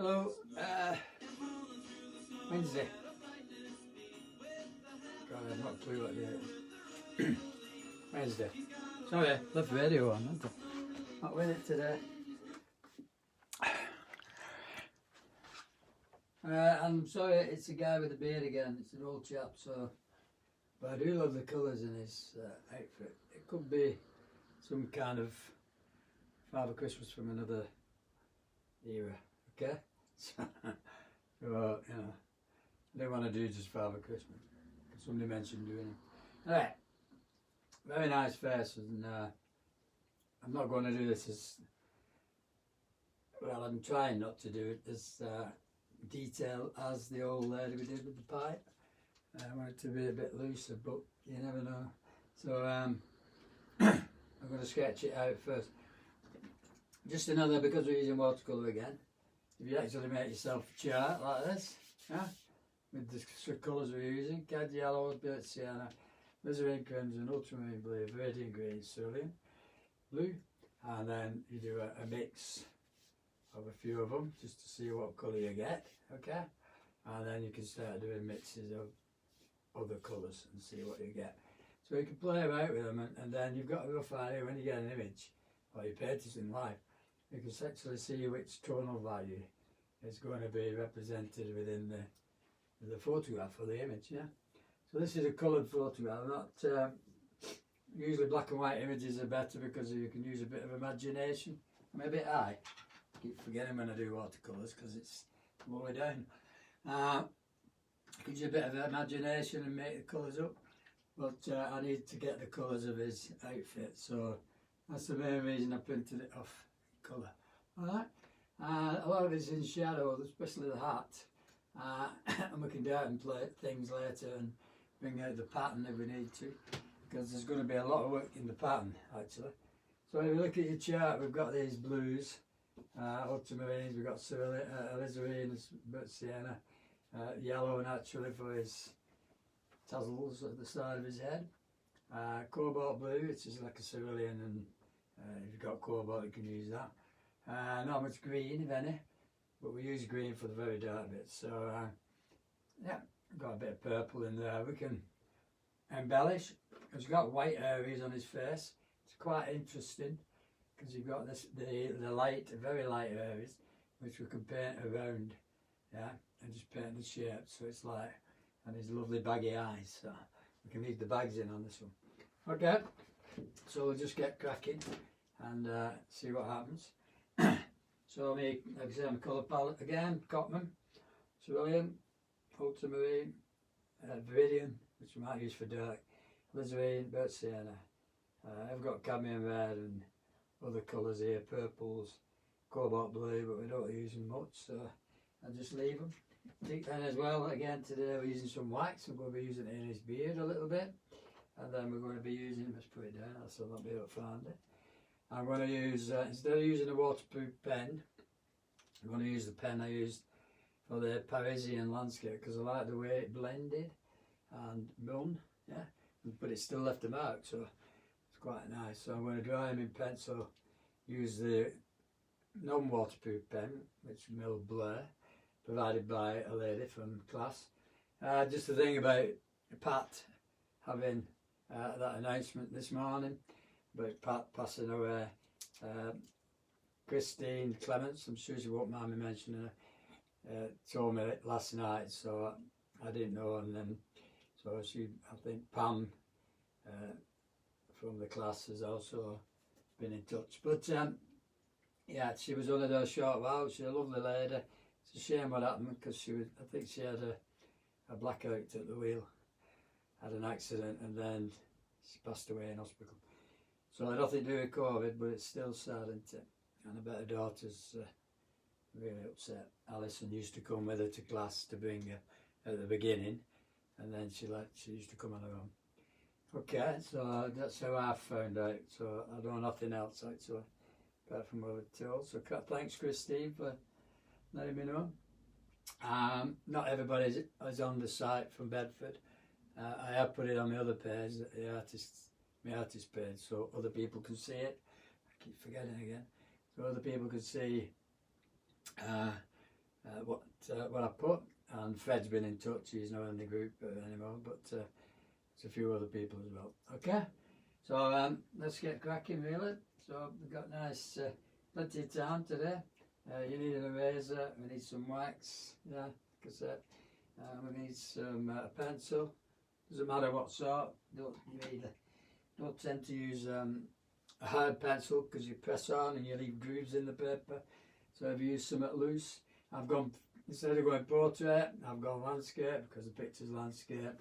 Hello, Wednesday. God, I've not a clue what day it is. Wednesday. Sorry, left the radio on, haven't I? Not with it today. I'm sorry, it's a guy with a beard again. It's an old chap, so. But I do love the colours in his outfit. It could be some kind of Father Christmas from another era, okay? So, you know, I don't want to do just Father Christmas. Somebody mentioned doing it. Alright, very nice face, and I'm not going to do this as, well, I'm trying not to do it as detailed as the old lady we did with the pipe. I want it to be a bit looser, but you never know. So I'm going to sketch it out first. Just another, because we're using watercolour again, if you actually make yourself a chart like this, yeah, with the colours we're using: cad yellow, burnt sienna, alizarin crimson, ultramarine blue, viridian green, cerulean blue, and then you do a mix of a few of them just to see what colour you get, okay? And then you can start doing mixes of other colours and see what you get. So you can play about with them, and then you've got a rough idea when you get an image or you paint it in life, you can actually see which tonal value is going to be represented within the photograph or the image, yeah? So this is a coloured photograph. Not usually black and white images are better because you can use a bit of imagination. I'm a bit high. I keep forgetting when I do watercolours because it's lower down. Gives you a bit of imagination and make the colours up, but I need to get the colours of his outfit, so that's the main reason I printed it off colour. Alright, a lot of it's in shadow, especially the hat, and we can do it and play things later and bring out the pattern if we need to, because there's going to be a lot of work in the pattern actually. So if you look at your chart, we've got these blues, ultramarines, we've got alizarin, burnt sienna, yellow naturally for his tassels at the side of his head, cobalt blue, which is like a cerulean, and if you've got cobalt you can use that. Not much green if any, but we use green for the very dark bits. So yeah, got a bit of purple in there. We can embellish. He's got white areas on his face. It's quite interesting because you've got this the light, very light areas, which we can paint around, yeah, and just paint the shape. So it's like, and his lovely baggy eyes. So we can leave the bags in on this one. Okay, so we'll just get cracking and see what happens. So like I say, my colour palette again: cotton, cerulean, ultramarine, viridian, which we might use for dark, alizarin, burnt sienna. I've got cadmium red and other colours here, purples, cobalt blue, but we don't use them much, so I just leave them. And as well, again today we're using some wax. I'm going to be using it in his beard a little bit, and then we're going to be using, let's put it down so I'll not be able to find it. I'm going to use, instead of using a waterproof pen, I'm going to use the pen I used for the Parisian landscape, because I like the way it blended and run, yeah, but it still left a mark, so it's quite nice. So I'm going to dry them in pencil, use the non-waterproof pen, which Mill Blair, provided by a lady from class. Just the thing about Pat having that announcement this morning about Pat passing away. Christine Clements, I'm sure she won't mind me mentioning her, told me last night, so I didn't know, and then so I think Pam from the class has also been in touch. But yeah, she was one of those short while. She's a lovely lady. It's a shame what happened, because I think she had a blackout at the wheel, had an accident, and then she passed away in hospital. So nothing to do with COVID, but it's still sad, isn't it? And I bet her daughter's really upset. Alison used to come with her to class to bring her at the beginning, and then she used to come on her own. Okay, so that's how I found out. So I know nothing else actually, apart from what I told. So thanks Christine for letting me know. Not everybody is on the site from Bedford. I have put it on my other page, my artist page, so other people can see it. I keep forgetting again. So other people can see what I put, and Fred's been in touch. He's not in the group anymore, but there's a few other people as well. Okay, so let's get cracking really. So we've got nice plenty of time today. You need an eraser, we need some wax, yeah, cassette, we need some pencil. Doesn't matter what sort. Don't tend to use a hard pencil because you press on and you leave grooves in the paper. So if you use something loose, instead of going portrait, I've gone landscape because the picture's landscape.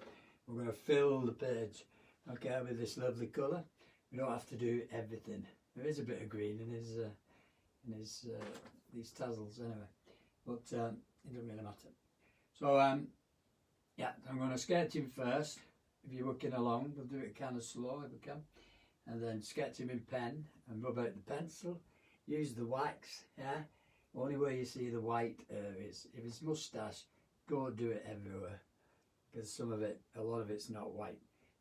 We're going to fill the page, okay, with this lovely colour. We don't have to do everything. There is a bit of green in his these tassels anyway, but it doesn't really matter. So yeah, I'm going to sketch him first. If you're working along, we'll do it kind of slow if we can, and then sketch him in pen and rub out the pencil. Use the wax, yeah. Only where you see the white areas. If it's moustache, go do it everywhere, because a lot of it's not white,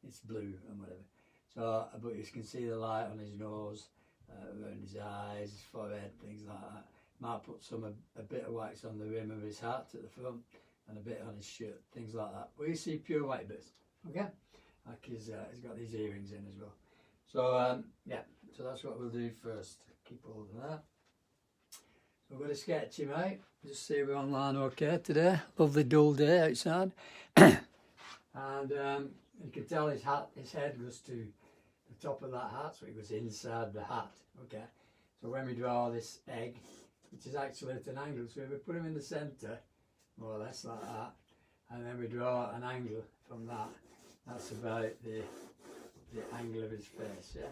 it's blue and whatever. So, but you can see the light on his nose, around his eyes, his forehead, things like that. Might put a bit of wax on the rim of his hat at the front, and a bit on his shirt, things like that. Well, you see pure white bits, okay? Like he's got these earrings in as well. So yeah, so that's what we'll do first. Keep hold of that. So we're going to sketch him out. Just see we're online okay today. Lovely dull day outside. And you can tell his head goes to the top of that hat, so it goes inside the hat, okay? So when we draw this egg, which is actually at an angle, so if we put him in the centre, more or less like that, and then we draw an angle from that, that's about the angle of his face, yeah?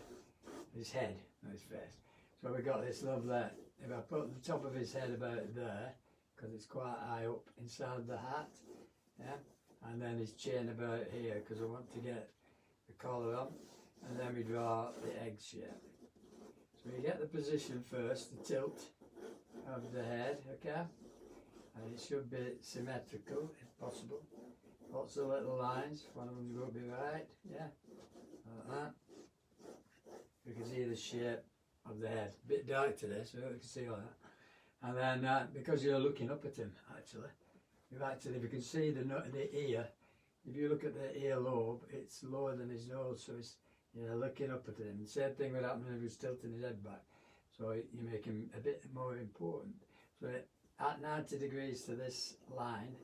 His head, not his face. So we got this lovely, if I put the top of his head about there, because it's quite high up inside the hat, yeah? And then his chin about here, because I want to get the collar on, and then we draw the egg shape. So you get the position first, the tilt of the head, okay? And it should be symmetrical if possible. Lots of little lines, one of them's going to be right, yeah? Like that. You can see the shape of the head. A bit dark today, so you can see all that. And then, because you're looking up at him, actually, if you can see the ear, if you look at the ear lobe, it's lower than his nose, so it's, you're looking up at him. The same thing would happen if he was tilting his head back. So you make him a bit more important. So at 90 degrees to this line,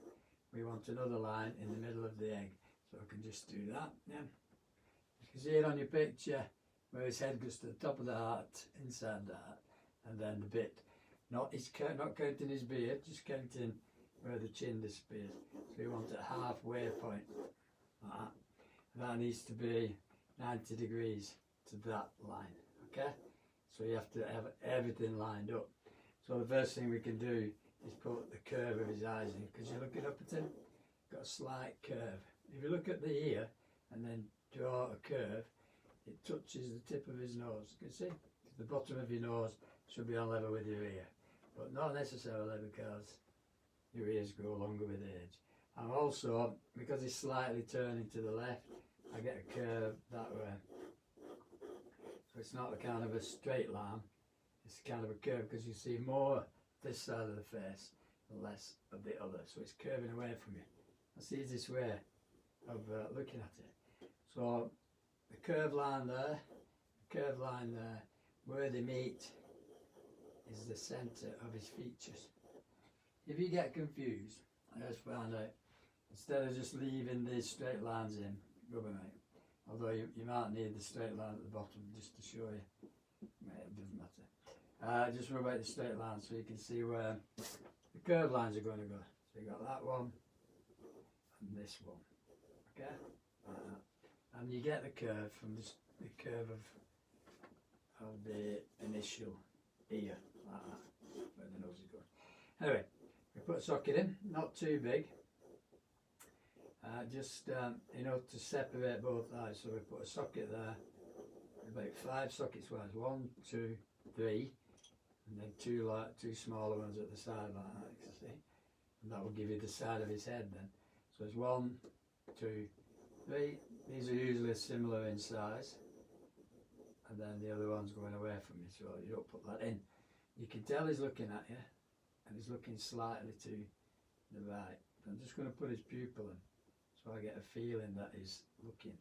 we want another line in the middle of the egg. So I can just do that, yeah. You can see it on your picture, where his head goes to the top of the heart, inside the heart, and then the bit, not counting his beard, just counting where the chin disappears. So you want a halfway point, like that. And that needs to be 90 degrees to that line, okay? So you have to have everything lined up. So the first thing we can do is put the curve of his eyes in, because you're looking up at him, got a slight curve. If you look at the ear and then draw a curve, it touches the tip of his nose. You can see the bottom of your nose should be on level with your ear, but not necessarily, because your ears grow longer with age. And also, because he's slightly turning to the left, I get a curve that way. So it's not a kind of a straight line, it's kind of a curve, because you see more this side of the face and less of the other. So it's curving away from you. That's the easiest way of looking at it. So the curved line there, where they meet is the centre of his features. If you get confused, I just found out, instead of just leaving these straight lines in, rub them out. Although you might need the straight line at the bottom just to show you. It doesn't matter. Just rub out the straight line so you can see where the curved lines are going to go. So you got that one and this one. Okay? Like that. And you get the curve from the curve of the initial ear, like that, where the nose is going. Anyway, we put a socket in, not too big. Just enough to separate both eyes. So we put a socket there, about 5 sockets wide, 1, 2, 3, and then two smaller ones at the side like that, you see. And that will give you the side of his head then. So it's 1, 2, 3. These are usually similar in size, and then the other one's going away from you, so you don't put that in. You can tell he's looking at you, and he's looking slightly to the right. I'm just going to put his pupil in, so I get a feeling that he's looking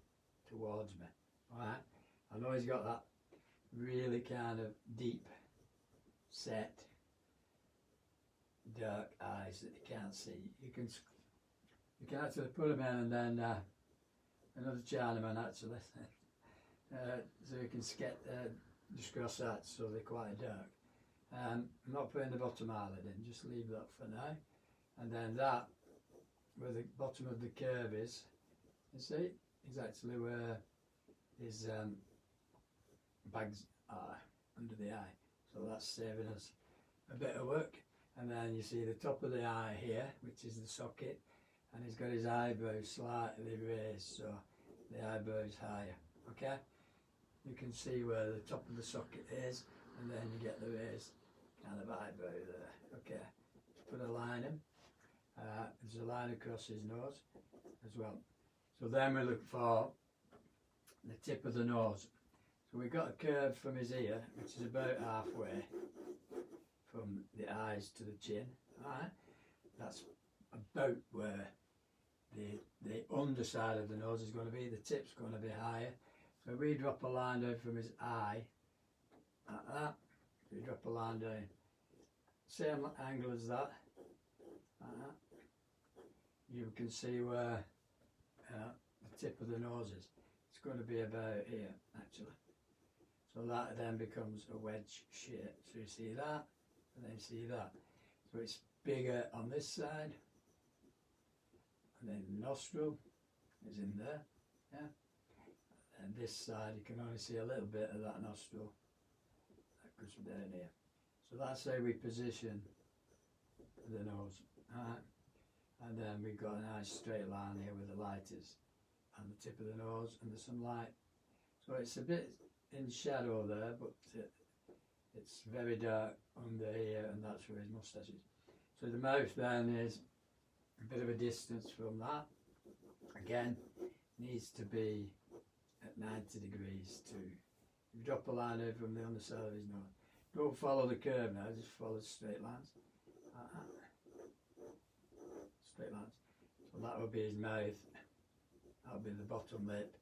towards me. Alright, I know he's got that really kind of deep set dark eyes that you can't see. You can actually put them in, and then another Chinaman actually, so you can just cross that so they're quite dark. I'm not putting the bottom eyelid in, just leave that for now. And then that, where the bottom of the curve is, you see, is actually where his bags are, under the eye. So that's saving us a bit of work. And then you see the top of the eye here, which is the socket, and he's got his eyebrows slightly raised, so the eyebrow is higher. Okay? You can see where the top of the socket is, and then you get the raised kind of eyebrow there. Okay, put a line in. There's a line across his nose as well. So then we look for the tip of the nose. So we've got a curve from his ear, which is about halfway from the eyes to the chin. Alright, that's about where the underside of the nose is going to be. The tip's going to be higher. So we drop a line down from his eye, like that. We drop a line down, same angle as that, like that. You can see where the tip of the nose is. It's going to be about here, actually. So that then becomes a wedge shape. So you see that, and then you see that. So it's bigger on this side, and then the nostril is in there, yeah. And this side you can only see a little bit of that nostril that goes down here. So that's how we position the nose. Alright. And then we've got a nice straight line here where the light is, and the tip of the nose, and there's some light. So it's a bit in shadow there, but it's very dark under here, and that's where his moustache is. So the mouth then is a bit of a distance from that. Again, needs to be at 90 degrees to, you drop a line over from the underside of his nose. Don't follow the curve now, just follow straight lines. Straight lines. So that would be his mouth, that would be the bottom lip,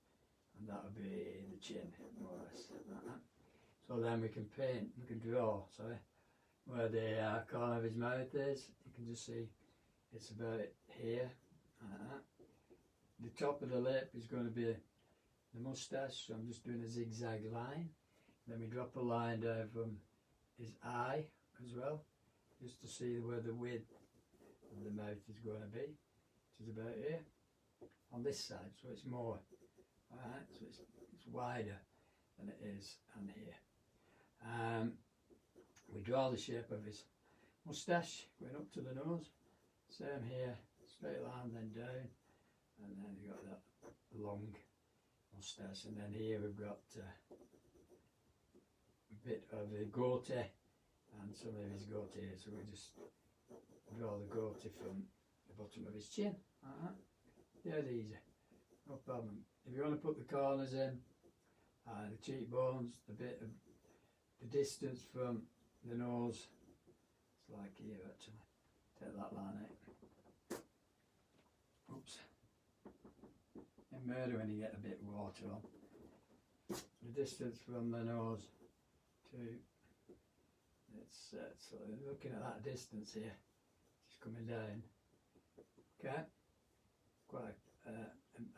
and that would be the chin, more or less. So then we can paint, we can draw, sorry, where the corner of his mouth is. You can just see it's about here. The top of the lip is going to be the moustache, so I'm just doing a zigzag line. Then we drop a line down from his eye as well, just to see where the width of the mouth is going to be, which is about here on this side. So it's more, alright, so it's wider than it is on here. We draw the shape of his moustache going up to the nose. Same here, straight line, then down, and then you've got that long moustache, and then here we've got a bit of a goatee and some of his goatee here, so we just draw the goatee from the bottom of his chin. Dead easy, no problem. If you want to put the corners in, the cheekbones, the bit of the distance from the nose, it's like here actually. Take that line out. Oops. In murder when you get a bit of water on. The distance from the nose to, it's so looking at that distance here, just coming down. Okay, quite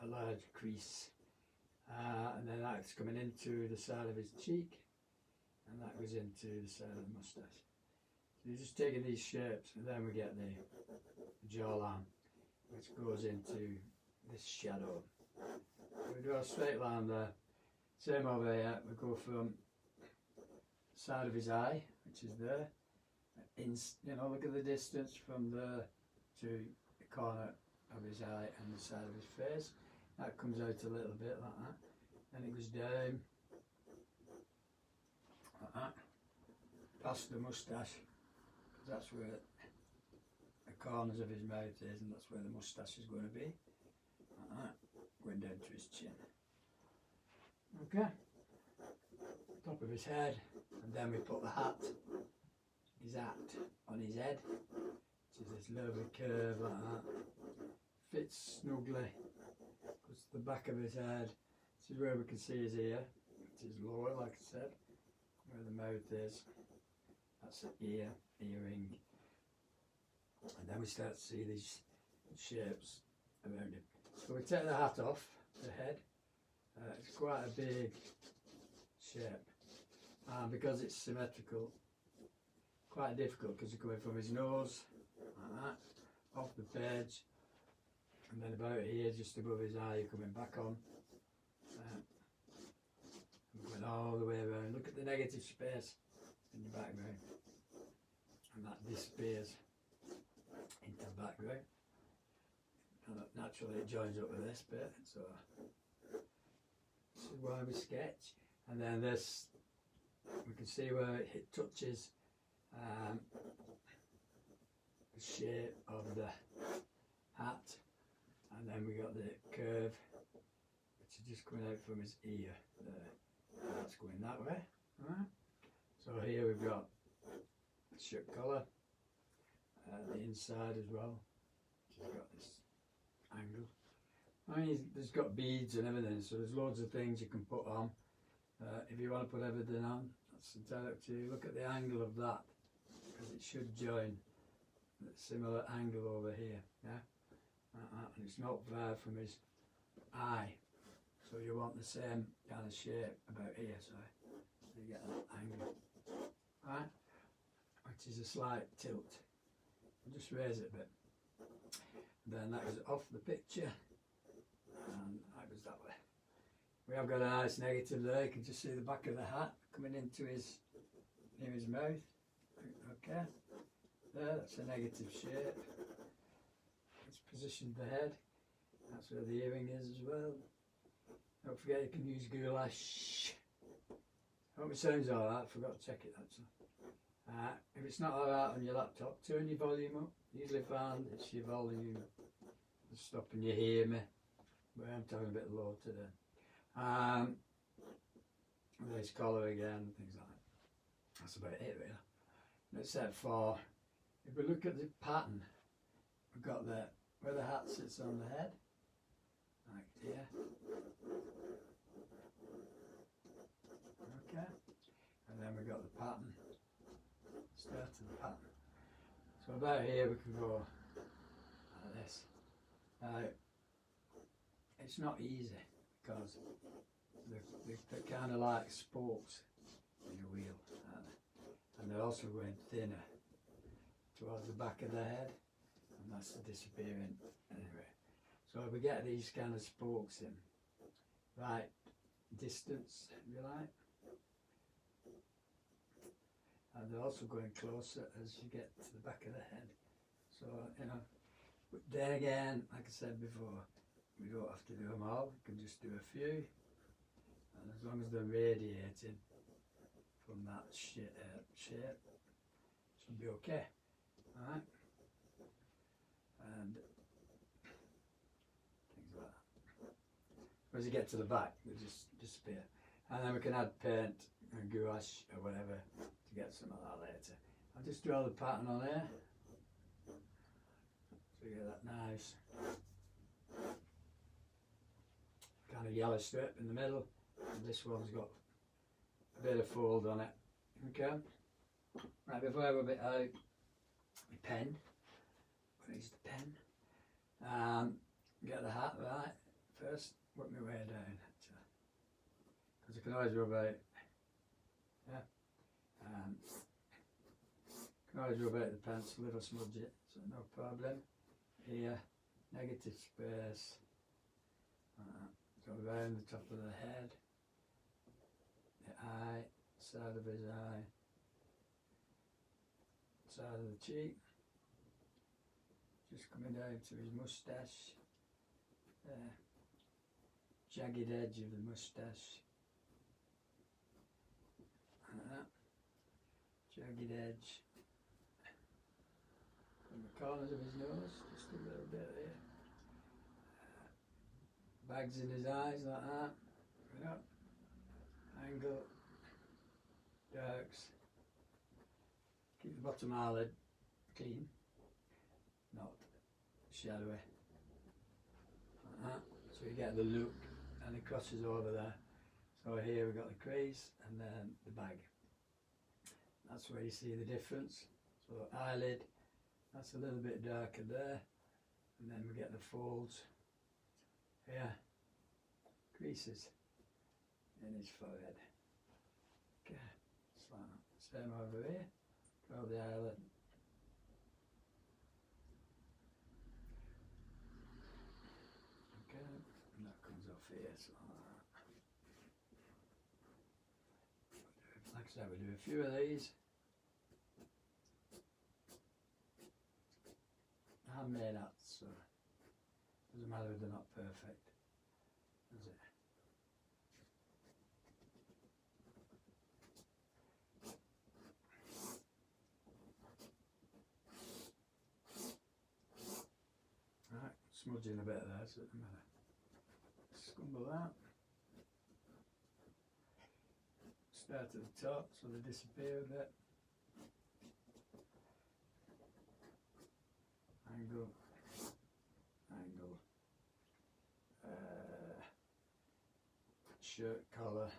a large crease, and then that's coming into the side of his cheek, and that goes into the side of the moustache. So you're just taking these shapes, and then we get the jawline, which goes into this shadow. So we draw a straight line there. Same over here, we go from the side of his eye, which is there. You know, look at the distance from there to the corner of his eye and the side of his face. That comes out a little bit like that. Then it goes down like that, past the moustache, because that's where the corners of his mouth is, and that's where the moustache is going to be. Like that, going down to his chin. Okay, top of his head, and then we put the hat his hat on his head, which is this little curve like that. Fits snugly, because the back of his head, this is where we can see his ear, which is lower, like I said, where the mouth is. That's the earring. And then we start to see these shapes around him. So we take the hat off the head. It's quite a big shape, and because it's symmetrical, quite difficult, because you're coming from his nose like that, off the page, and then about here just above his eye you're coming back on, and going all the way around. Look at the negative space in the background, and that disappears into the background, and naturally it joins up with this bit. So this is why we sketch. And then this, we can see where it touches the shape of the hat, and then we got the curve, which is just coming out from his ear there. That's going that way. Right. So here we've got the shirt collar, the inside as well, which has got this angle. I mean, there's got beads and everything, so there's loads of things you can put on. If you want to put everything on, that's entirely up to you. Look at the angle of that, because it should join a similar angle over here, yeah? And it's not far from his eye, so you want the same kind of shape about here, so you get that angle, right? Which is a slight tilt. Just raise it a bit. Then that goes off the picture, and that goes that way. We have got a nice negative there. You can just see the back of the hat coming into his, near his mouth. Okay, there, that's a negative shape. It's positioned the head. That's where the earring is as well. Don't forget you can use goulash. Hope it sounds alright, forgot to check it, that's all. If it's not alright on your laptop, turn your volume up. Usually find it's your volume that's stopping you hear me, but I'm talking a bit low today. There's collar again, things like that. That's about it really. Except for, if we look at the pattern, we've got the, where the hat sits on the head, like here. Okay, and then we've got the pattern, start of the pattern. So about here we can go like this. It's not easy, because they're kind of like spokes in a wheel, and they're also going thinner towards the back of the head, and that's the disappearing anyway. So if we get these kind of spokes in right distance, if you like, and they're also going closer as you get to the back of the head. So, you know, but then again, like I said before, we don't have to do them all, we can just do a few, and as long as they're radiating from that shape, should be okay. Alright? And things like that. As you get to the back, they just disappear. And then we can add paint and gouache or whatever to get some of that later. I'll just draw the pattern on here, so you get that nice kind of yellow strip in the middle, and this one's got a bit of fold on it. Okay, right, before I rub it out, my pen, where is the pen? Get the hat right first, work my way down, because I can always rub out, yeah, can always rub out the pencil if I smudge it, so no problem. Here, negative space, go around the top of the head, the eye, side of his eye, side of the cheek, just coming down to his moustache, jagged edge of the moustache, like that, jagged edge from the corners of his nose, just a little bit there. Bags in his eyes like that, right up, angle, darks, keep bottom eyelid clean, not shadowy, like that. So you get the look, and it crosses over there. So here we've got the crease and then the bag. That's where you see the difference. So eyelid, that's a little bit darker there, and then we get the folds here, creases in his forehead. Okay, so same over here, draw the eyelid. Okay, and that comes off here, so like I said, we'll do a few of these. Handmade hats, so doesn't matter if they're not perfect, does it? Right, smudging a bit there, so it doesn't matter. Scumble that. Start at the top so they disappear a bit. Angle, shirt collar,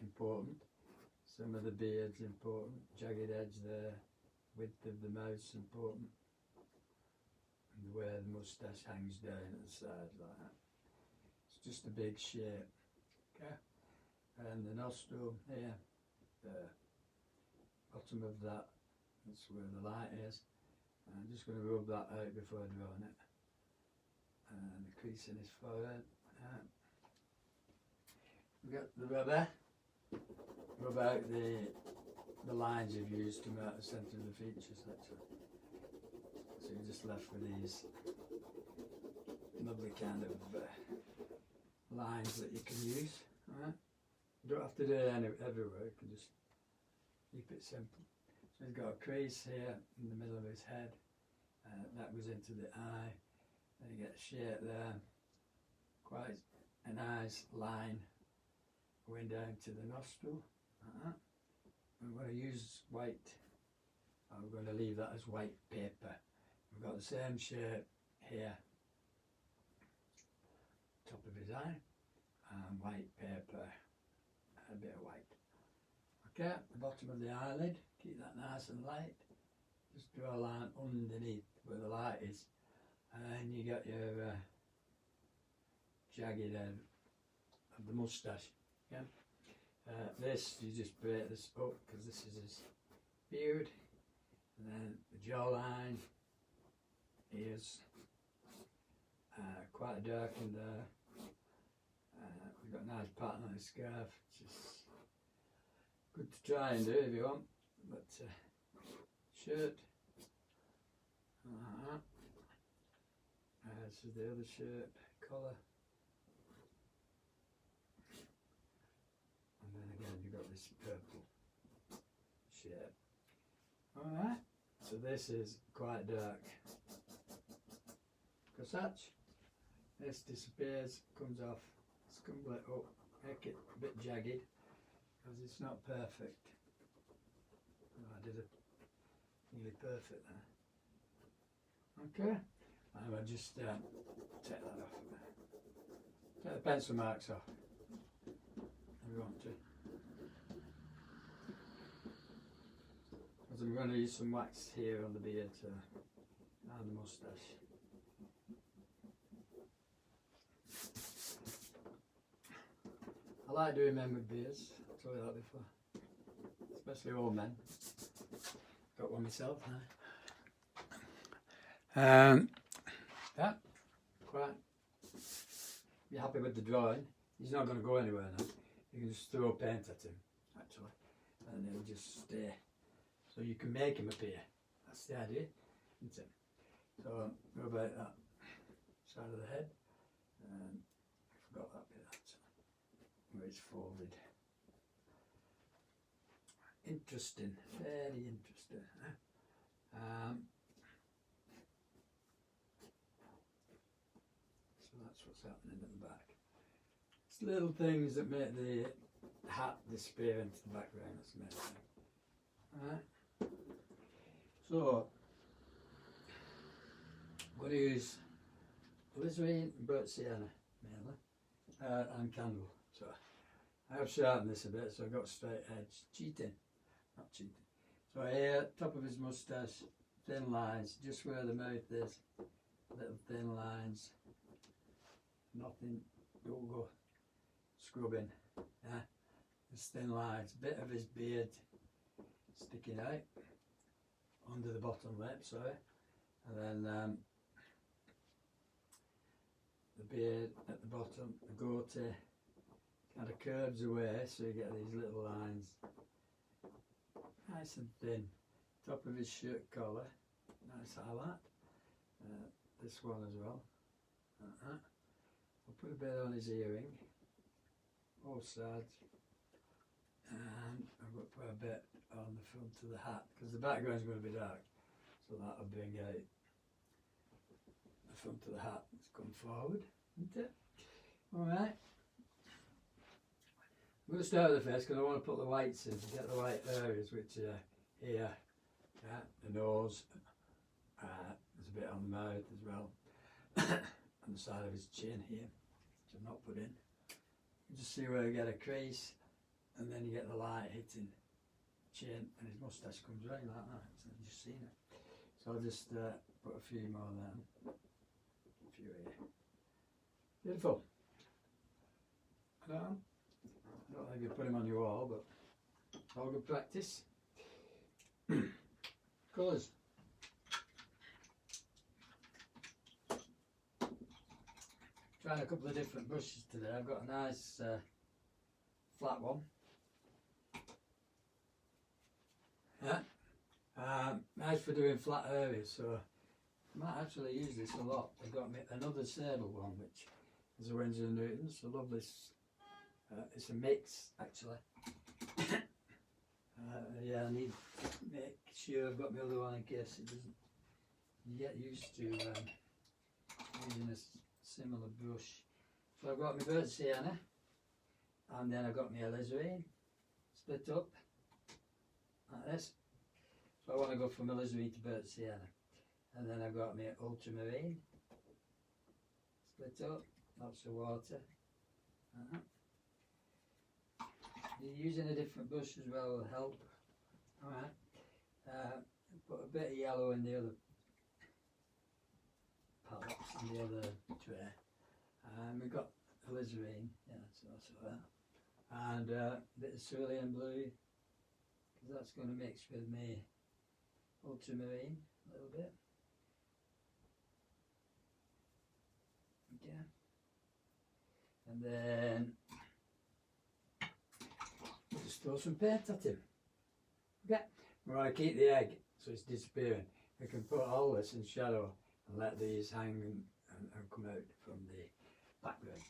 important. Some of the beard's important. Jagged edge there, width of the mouth's important, and where the moustache hangs down at the side like that. It's just a big shape, okay? And the nostril here, the bottom of that, that's where the light is. I'm just going to rub that out before drawing it. And the crease in his forehead. We've got the rubber. Rub out the lines you've used to mark the centre of the features. So you're just left with these lovely kind of lines that you can use. Alright? You don't have to do it everywhere, you can just keep it simple. So he's got a crease here in the middle of his head, that goes into the eye, then you get a shape there, quite a nice line going down to the nostril. We're going to use white, we're going to leave that as white paper. We've got the same shape here, top of his eye, and white paper, a bit of white. Okay, the bottom of the eyelid, keep that nice and light. Just draw a line underneath where the light is, and you got your jagged end of the moustache. Yeah. This, you just break this up because this is his beard, and then the jawline, ears, quite dark in there. We've got a nice pattern on his scarf, which is good to try and do if you want, but shirt, this is the other shirt, collar, and then again you've got this purple shirt. Alright, so this is quite dark corsage. This disappears, comes off, scumble it up, make it a bit jagged, because it's not perfect. Oh, I did it nearly perfect there. Okay, and I'll just take that off. Take the pencil marks off if you want to. Because I'm going to use some wax here on the beard and the moustache. I like doing men with beards, I've told you that before, especially old men. Got one myself now. Yeah, quite. Be happy with the drawing. He's not going to go anywhere now. You can just throw paint at him, actually, and he'll just stay. So you can make him appear. That's the idea, isn't it? So rub out that side of the head, and I forgot that bit. Where it's folded. Interesting, very interesting. So that's what's happening at the back. It's little things that make the hat disappear into the background. That's the main thing. Alright. So I'm going to use alizarin and burnt sienna mainly, and candle. So I have sharpened this a bit, so I've got straight edge. Cheating, not cheating. So here, top of his moustache, thin lines, just where the mouth is, little thin lines. Nothing, don't go scrubbing. Yeah, just thin lines. Bit of his beard sticking out under the bottom lip, sorry, and then the beard at the bottom, the goatee kind of curves away, so you get these little lines, nice and thin. Top of his shirt collar, nice highlight. This one as well. I'll put a bit on his earring, both sides, and I'm going to put a bit on the front of the hat because the background is going to be dark, so that'll bring out the front of the hat. It's come forward, isn't it? Alright, I'm going to start with the face because I want to put the whites in to get the white areas, which are here, the nose, there's a bit on the mouth as well, on the side of his chin here, which I've not put in. You just see where you get a crease, and then you get the light hitting chin, and his moustache comes right like that, so you've just seen it. So I'll just put a few more there, a few here. Beautiful. I don't know if you put him on your wall, but all good practice. Colours. Trying a couple of different brushes today. I've got a nice flat one. Yeah. Nice for doing flat areas, so I might actually use this a lot. I've got me another sable one, which is a Winsor & Newton. So I love this. It's a mix, actually. Yeah, I need to make sure I've got my other one in case it doesn't. You get used to using a similar brush. So I've got my burnt sienna, and then I've got my alizarin split up like this. So I want to go from alizarin to burnt sienna, and then I've got my ultramarine split up, lots of water. Using a different brush as well will help. Alright, put a bit of yellow in the other palettes, in the other tray. We've got alizarin, yeah, so that's all that. And a bit of cerulean blue, because that's going to mix with me ultramarine a little bit. Okay. And then just throw some paint at him. Okay. We want to keep the egg so it's disappearing. We can put all this in shadow and let these hang and come out from the background.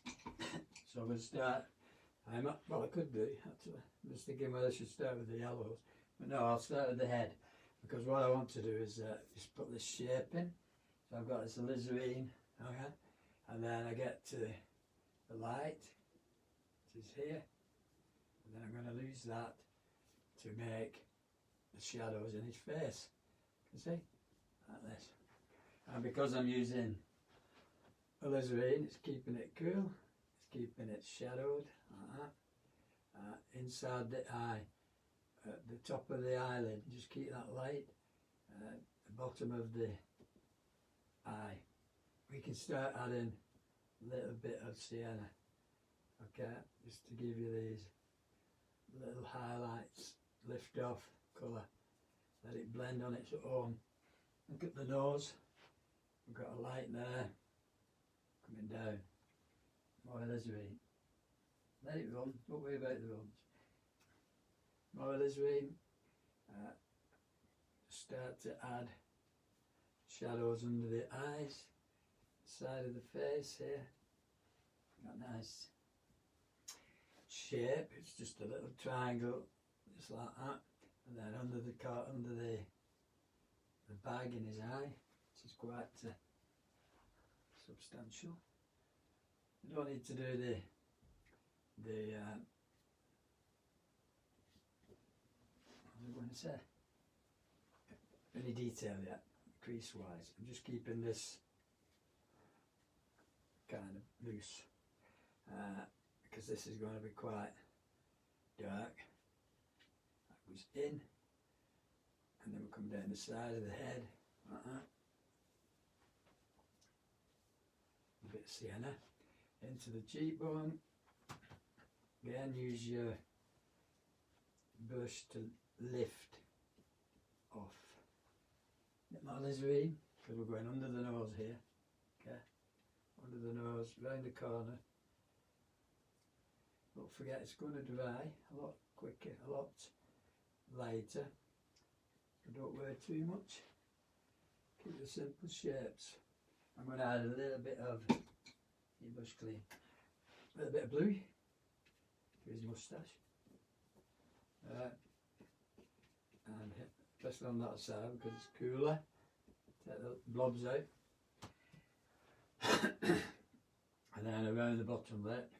So we'll start. Well, I could do actually. I'm just thinking whether I should start with the yellows, but no, I'll start with the head because what I want to do is just put this shape in. So I've got this alizarin, okay, and then I get to the light, which is here. And then I'm going to use that to make the shadows in his face. You see? Like this. And because I'm using alizarin, it's keeping it cool, it's keeping it shadowed like that. Inside the eye, at the top of the eyelid, just keep that light. The bottom of the eye. We can start adding a little bit of sienna, okay, just to give you these little highlights, lift off colour, let it blend on its own. Look at the nose, we've got a light there, coming down, more alizarin, let it run, don't worry about the runs, more alizarin, start to add shadows under the eyes, side of the face here, got a nice shape, it's just a little triangle, just like that, and then under the bag in his eye, which is quite substantial. You don't need to do what was I going to say? any detail yet, crease wise. I'm just keeping this kind of loose because this is going to be quite dark. That goes in, and then we'll come down the side of the head like that. A bit of sienna into the cheekbone. Again, use your brush to lift off. Get my alizarin, because we're going under the nose here. Okay, under the nose, round the corner. Don't forget it's going to dry a lot quicker, a lot lighter. So don't worry too much. Keep the simple shapes. I'm going to add a little bit of, your brush clean, a little bit of blue to his moustache. And especially on that side because it's cooler. Take the blobs out. And then around the bottom lip,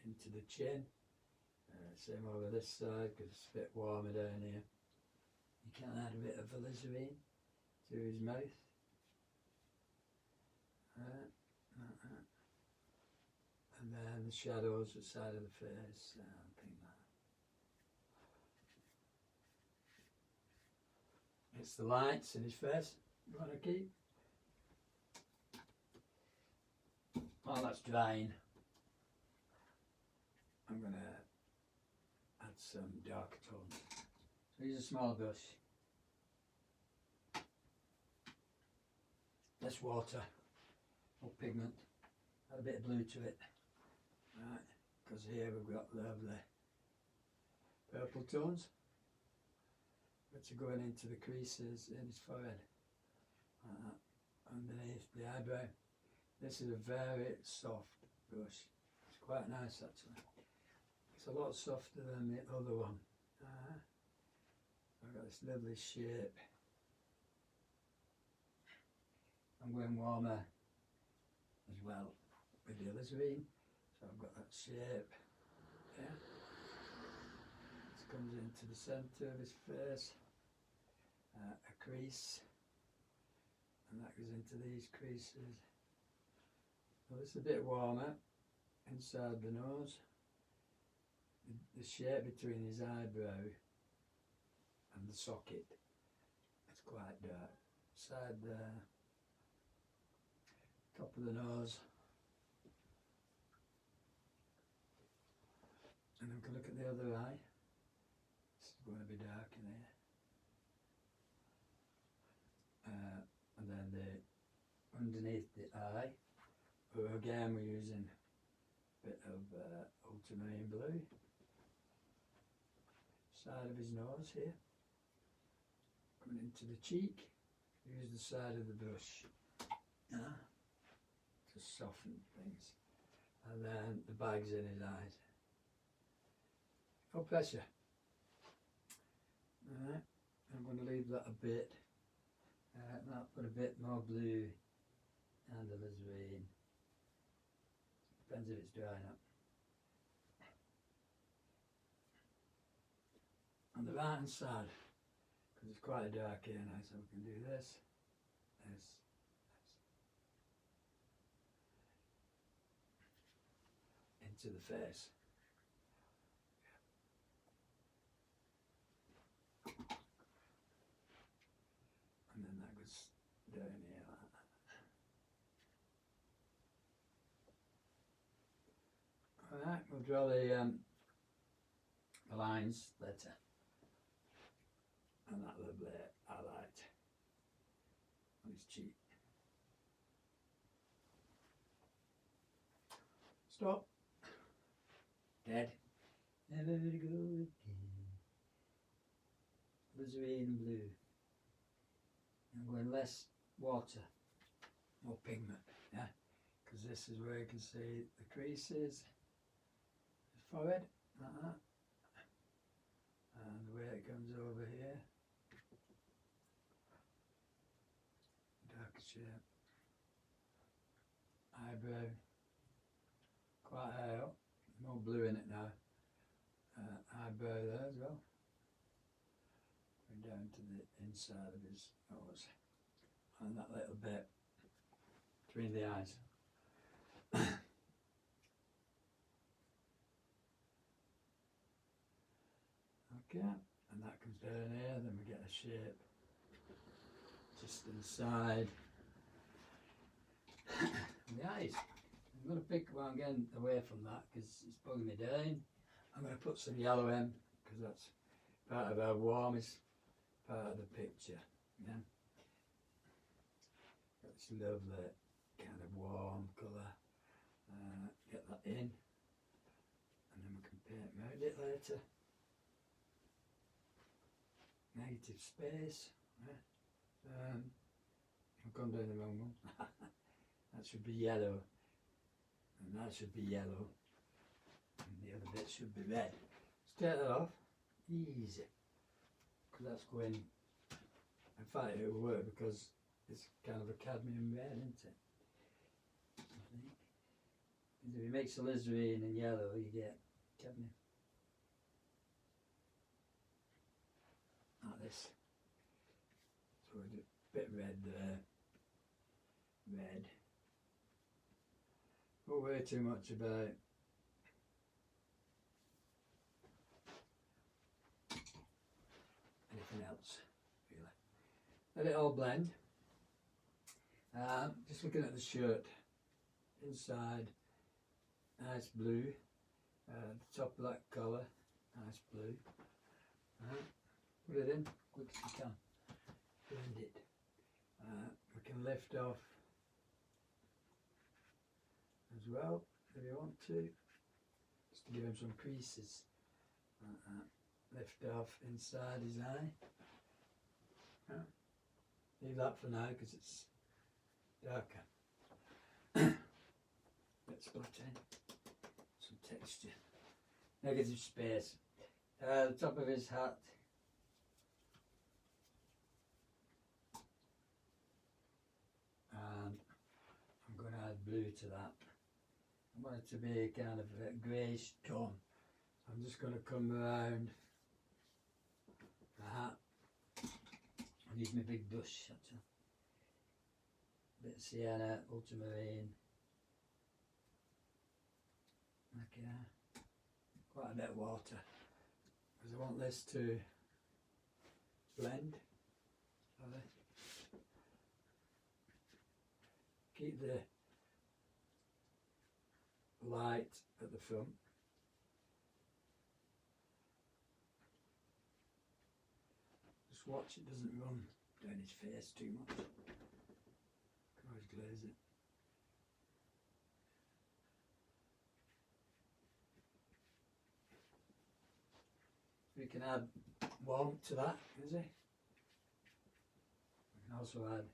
into the chin. Same over this side because it's a bit warmer down here. You can add a bit of alizarin to his mouth. And then the shadows at the side of the face, something like that. It's the lights in his face you want to keep. While that's drying, I'm going to add some darker tones. So use a small brush. Less water, more pigment. Add a bit of blue to it. Right, because here we've got lovely purple tones which are going into the creases in his forehead, underneath the eyebrow. This is a very soft brush. It's quite nice actually. It's a lot softer than the other one. I've got this lovely shape. I'm going warmer as well with the alizarin. So I've got that shape there. This comes into the centre of his face, a crease, and that goes into these creases. Well, it's a bit warmer inside the nose. The shape between his eyebrow and the socket is quite dark. Side there, top of the nose. And then we can look at the other eye. This is going to be dark in here. And then underneath the eye, again we're using a bit of ultramarine blue. Side of his nose here. Coming into the cheek, use the side of the brush to soften things. And then the bags in his eyes. No pressure. Alright, I'm going to leave that a bit. I'll put a bit more blue and alizarin. Depends if it's drying up. On the right hand side, because it's quite a dark here now, so we can do this, into the face. And then that goes down here like that. Alright, we'll draw the lines later. And that lovely highlight on his cheek. Stop. Dead. Never go again. Alizarin blue. I'm going less water, more pigment, yeah? Because this is where you can see the creases, his forehead, like that. And the way it comes over here. Darker shape. Eyebrow. Quite high up. More blue in it now. Eyebrow there as well. Going down to the inside of his nose and that little bit between the eyes. Okay, and that comes down here, then we get a shape just inside the eyes. I'm going to pick one again away from that because it's bugging me down. I'm going to put some yellow in because that's part of our warmest part of the picture. Yeah, that's lovely kind of warm colour. Get that in, and then we can paint around it later. Negative space. Yeah. I've gone down the wrong one. That should be yellow, and that should be yellow, and the other bit should be red. Let's take that off, easy, because that's going, in fact it will work because it's kind of a cadmium red, isn't it? I think. If you mix alizarin and yellow you get cadmium. Like this. So we do a bit red there. Red. Not worry too much about anything else, really. Let it all blend. Just looking at the shirt. Inside, nice blue. The top of that colour, nice blue. Put it in, quick as you can. Blend it. We can lift off as well if you want to, just to give him some creases. Lift off inside his eye. Leave that for now because it's darker. Let's put in some texture. Negative space. The top of his hat. And I'm going to add blue to that. I want it to be kind of a greyish tone. I'm just going to come around the hat. I need my big brush. That's a bit of sienna, ultramarine. Okay, quite a bit of water because I want this to blend. Keep the light at the front. Just watch it doesn't run down his face too much. Can always glaze it. We can add warmth to that, is it? We can also add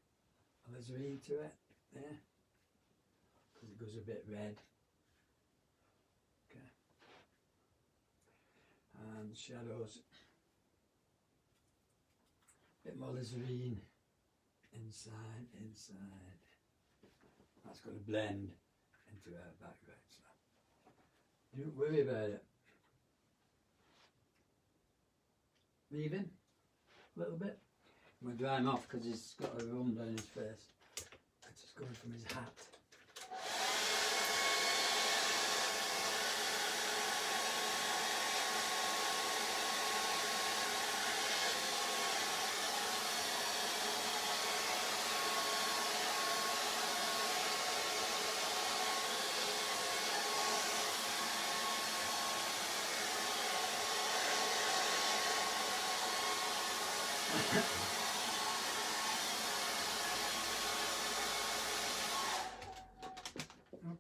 alizarin to it, there, because it goes a bit red. Okay. And shadows, a bit more alizarin inside. That's going to blend into our background. So don't worry about it. Leaving a little bit. I'm going to dry him off because he's got a rum down his face. It's just coming from his hat.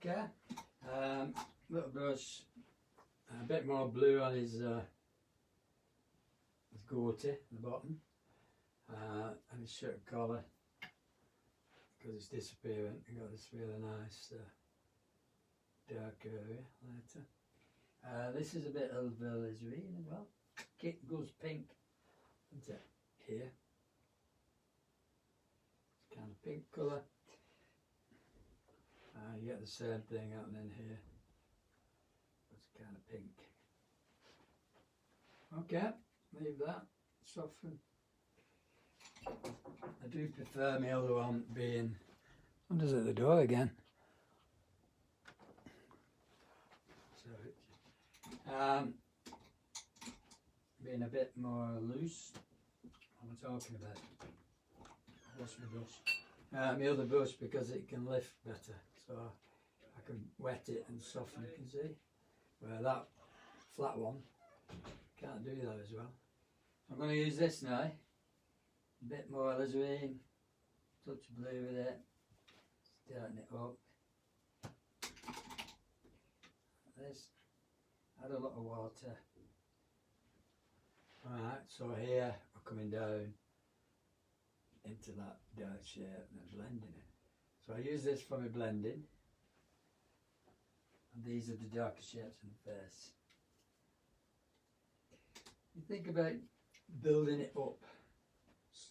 Okay, little brush, a bit more blue on his goatee at the bottom, and his shirt collar because it's disappearing. You got this really nice dark area later. This is a bit of alizarin as well. It goes pink, isn't it? Here, it's kind of pink colour. You get the same thing happening here. It's kind of pink. Okay, leave that soften. I do prefer my other one being, what is it, the door again? So, being a bit more loose. What am I talking about? What's my brush? My other brush, because it can lift better, so I can wet it and soften it, you can see. Where that flat one can't do that as well. I'm going to use this now. A bit more alizarin, touch of blue with it, starting it up. This, add a lot of water. Alright, so here we're coming down into that dark shape and blending it. So I use this for my blending, and these are the darker shapes in the face. You think about building it up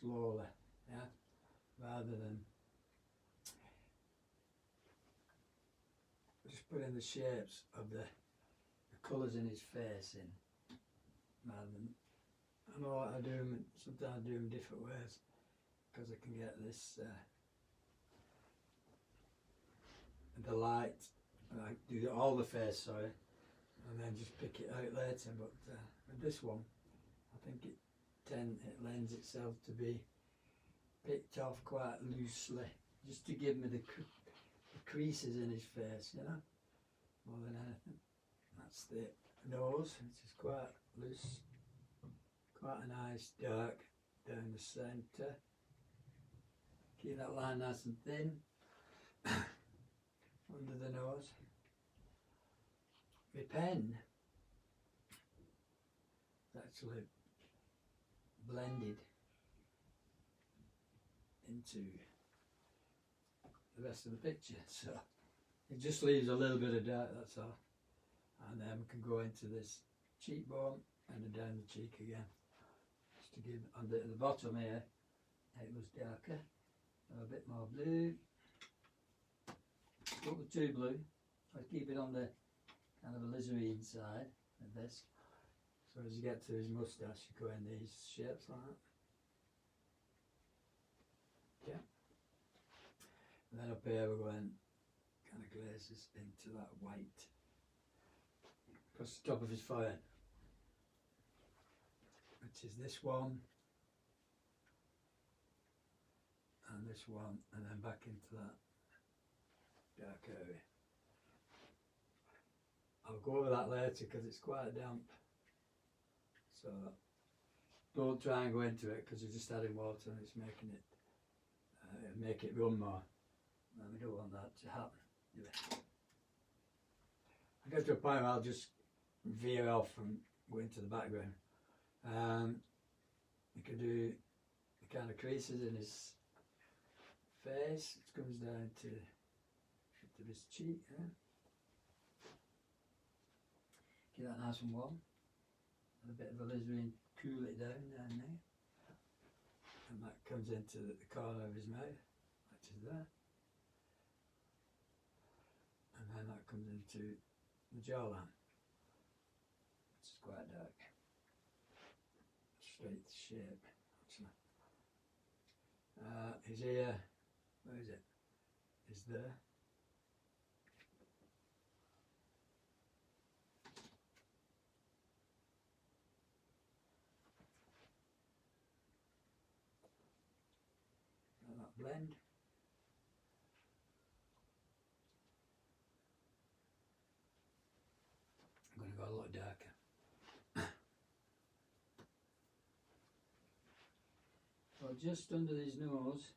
slowly, yeah, rather than just putting the shapes of the colours in his face in, rather than, I know I do them, sometimes I do them different ways, because I can get this, the light, I do all the face, sorry, and then just pick it out later, but with this one, I think it lends itself to be picked off quite loosely, just to give me the creases in his face, you know, more than anything. That's the nose, which is quite loose, quite a nice dark down the centre. Keep that line nice and thin under the nose. My pen is actually blended into the rest of the picture, so it just leaves a little bit of dark, that's all. And then we can go into this cheekbone and then down the cheek again, just to give, on the bottom here it was darker, a bit more blue, up with too blue. I keep it on the kind of alizarin side of this, so as you get to his moustache you go in these shapes like that. Yeah. And then up here we're going kind of glazes into that white across the top of his forehead, which is this one and this one, and then back into that dark area. I'll go over that later because it's quite damp, so don't try and go into it because you're just adding water and it's making it make it run more, and we don't want that to happen, do we? I get to a point where I'll just veer off and go into the background. You can do the kind of creases in his face. It comes down to his cheek. Yeah? Keep that nice and warm. And a bit of alizarin, cool it down there. And that comes into the corner of his mouth, which is there. And then that comes into the jawline, which is quite dark. Straight shape, actually. His ear, where is it? Is there. And that blend. I'm going to go a lot darker. So just under his nose,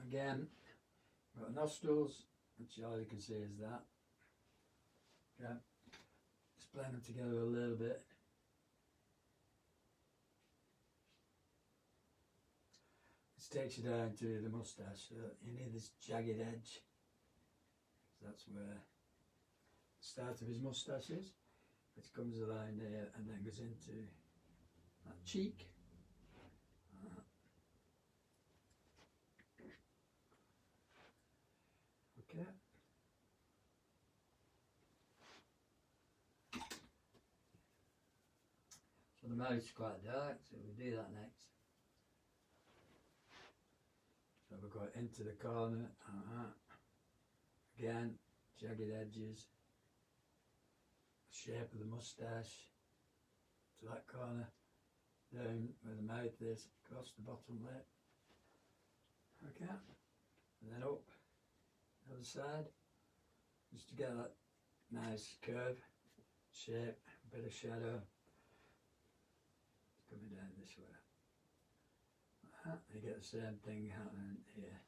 again, we've got nostrils, which all you can see is that. Yeah, just blend them together a little bit. This takes you down to the moustache, so you need this jagged edge. That's where the start of his moustache is, which comes around there and then goes into that cheek. Okay. So the mouth's quite dark, so we'll do that next. So we'll go into the corner, again, jagged edges, shape of the moustache to that corner, down where the mouth is, across the bottom lip, okay, and then up the other side, just to get that nice curve, shape, bit of shadow, coming down this way. You get the same thing happening here.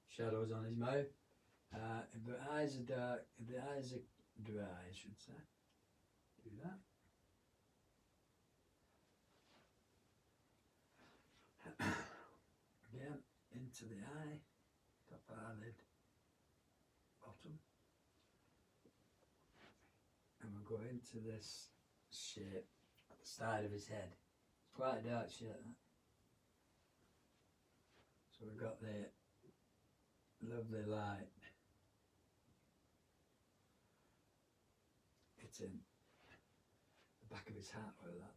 Shadows on his mouth. If the eyes are dark, if the eyes are dry, I should say, do that. Again, into the eye, top eyelid, bottom. And we'll go into this shape at the side of his head. It's quite a dark shape, that. So we've got the lovely light hitting the back of his hat where that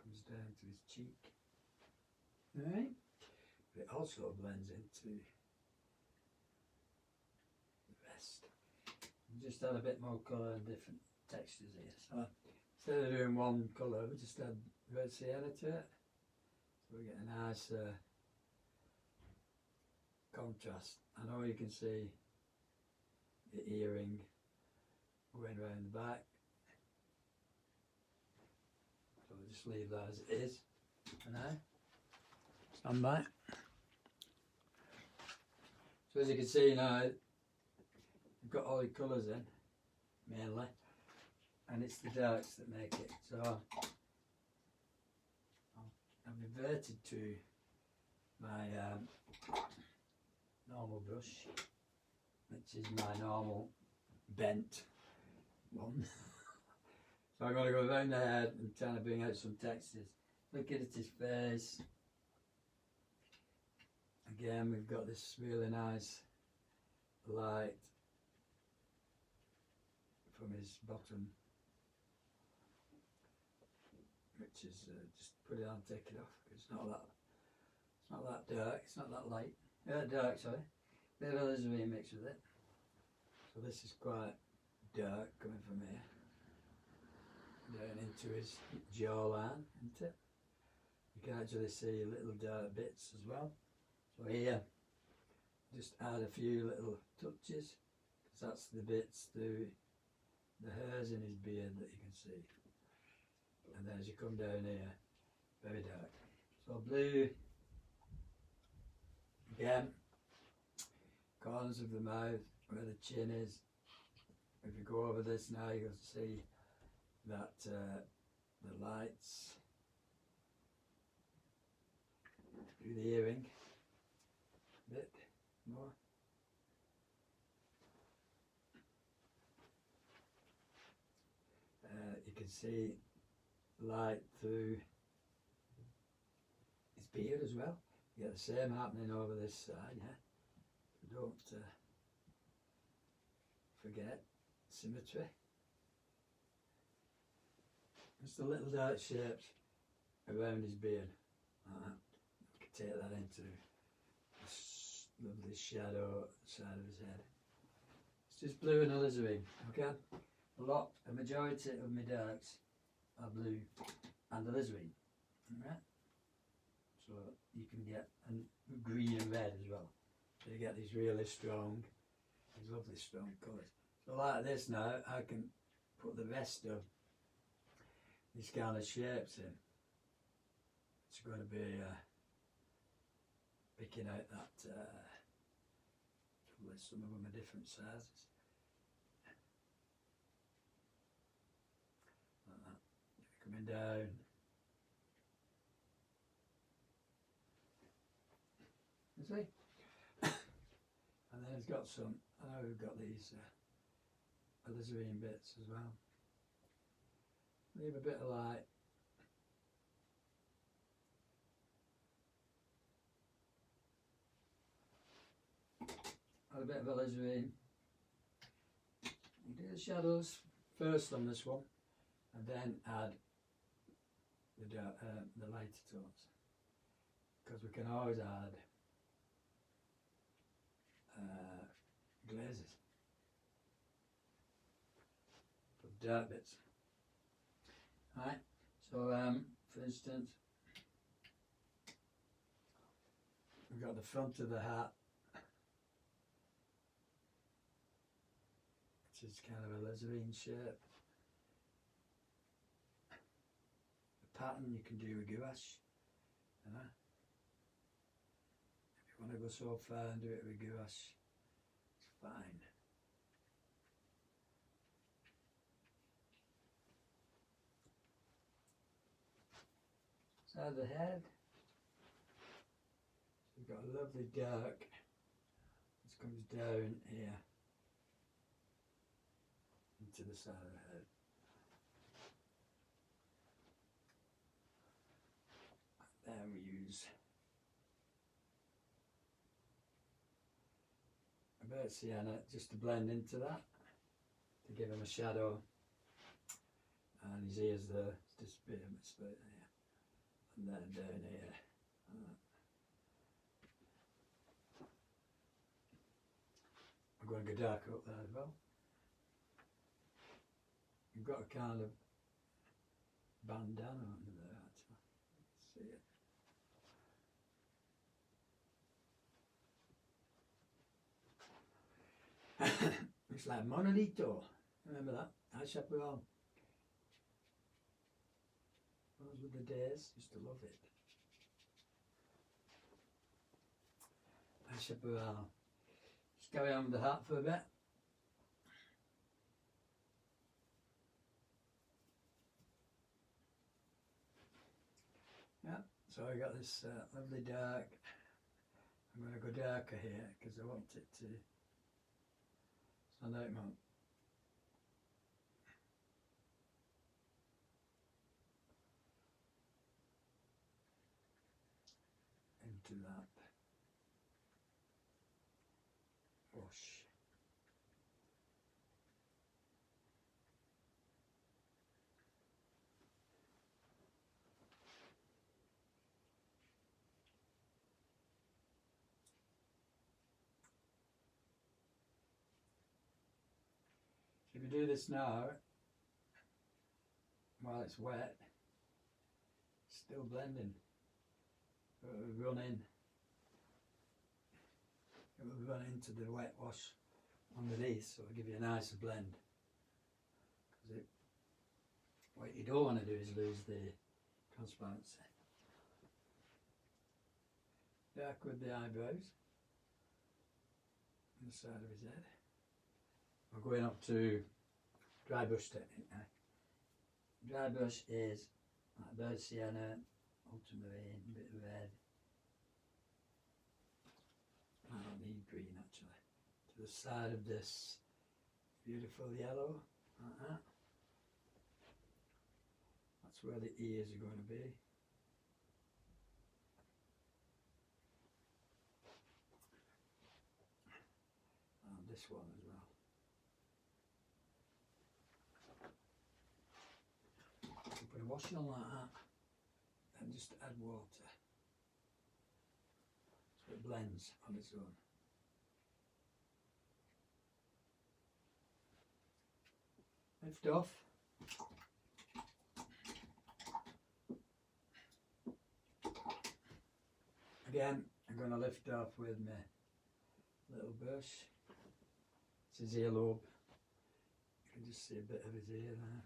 comes down to his cheek. Alright? But it also blends into the rest. Just add a bit more colour and different textures here. So instead of doing one colour, we just add red sienna to it. So we get a nice contrast. I know you can see the earring going around the back. So we'll just leave that as it is for now. Stand by. So as you can see now, we've got all the colours in, mainly. And it's the darks that make it. So I've reverted to my normal brush, which is my normal bent one. So I'm going to go around the head and try to bring out some textures. Looking at his face. Again, we've got this really nice light from his bottom, which is just put it on, take it off. It's not that dark. It's not that light. Dark, sorry. Bit of alizarin mixed with it. So this is quite dark coming from here down into his jawline, isn't it? You can actually see little dark bits as well. So here, just add a few little touches, because that's the bits through the hairs in his beard that you can see. And then as you come down here, very dark. So blue, again, corners of the mouth, where the chin is. If you go over this now, you'll see that the lights through the earring a bit more. You can see light through his beard as well. You get the same happening over this side, yeah. So don't forget symmetry. Just the little dark shapes around his beard. You can take that into this lovely shadow at the side of his head. It's just blue and alizarin, okay? A majority of my darks are blue and alizarin, alright? So you can get green and red as well. So you get these really strong, these lovely strong colours. So like this now, I can put the rest of these kind of shapes in. It's going to be picking out that, some of them are different sizes. Like that. Coming down. You see? And then it's got some, I know we've got these alizarin bits as well. Leave a bit of light. Add a bit of alizarin. You do do the shadows first on this one, and then add the lighter tones, because we can always add glazes for dark bits. Right, so for instance, we've got the front of the hat, which is kind of a lazarine shape. The pattern you can do with gouache, you know. If you want to go so far and do it with gouache, it's fine. Side of the head, so we've got a lovely dark. This comes down here into the side of the head. And then we use a bit of sienna just to blend into that, to give him a shadow. And his ears there, it's disappeared a bit here. And then down here. I'm going to go darker up there as well. You've got a kind of bandana under there actually. Let's see it. It's like Monolito. Remember that? I Chaparral. Those were the days. Used to love it. I Chaparral. Just carry on with the hat for a bit. Yeah, so I got this lovely dark. I'm going to go darker here because I want it to stand out more. Into that wash. If you do this now, while it's wet, it's still blending. It will run in. It will run into the wet wash underneath, so it'll give you a nicer blend. Because what you don't want to do is lose the transparency. Dark with the eyebrows on the side of his head. We're going up to dry brush technique now. Dry brush is like bird sienna, ultramarine, a bit of red. I don't need green actually. To the side of this beautiful yellow, like that. That's where the ears are going to be. And this one as well. Put a wash on like that, and just add water, so it blends on its own. Lift off. Again, I'm going to lift off with my little brush. It's his earlobe. You can just see a bit of his ear there.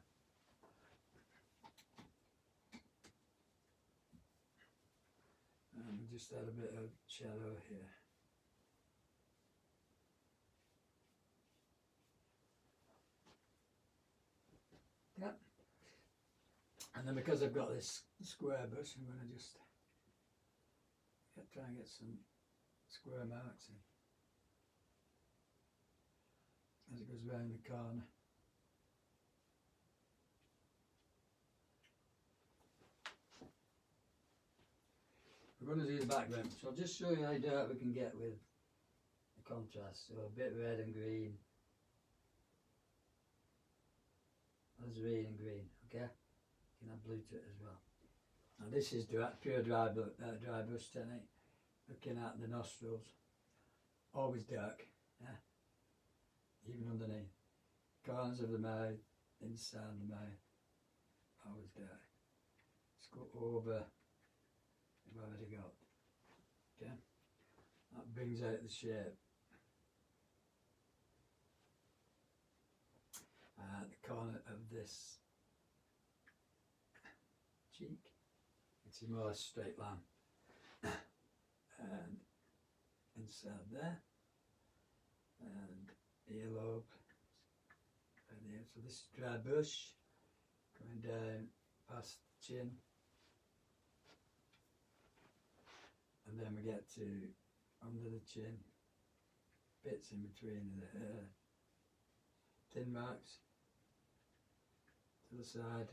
And just add a bit of shadow here. Yeah. And then because I've got this square brush, I'm going to just try and get some square marks in as it goes round the corner. We're going to do the background, so I'll just show you how dark we can get with the contrast. So a bit red and green, alizarin and green, okay? You can add blue to it as well. Now this is pure dry brush technique. Looking at the nostrils, always dark, yeah? Even underneath. Corners of the mouth, inside the mouth, always dark. Let's go over we've already got, okay? That brings out the shape. The corner of this cheek, it's more or less straight line. And inside there, and earlobe, and there. So this is dry brush, going down past the chin, and then we get to under the chin, bits in between the hair, thin marks to the side.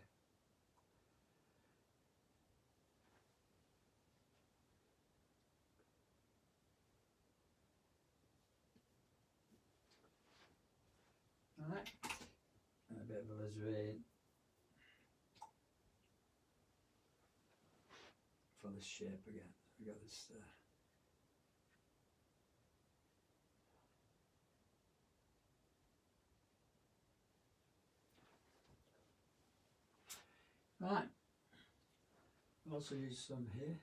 Alright, and a bit of alizarin for the shape again. We got this right. I'll also use some here.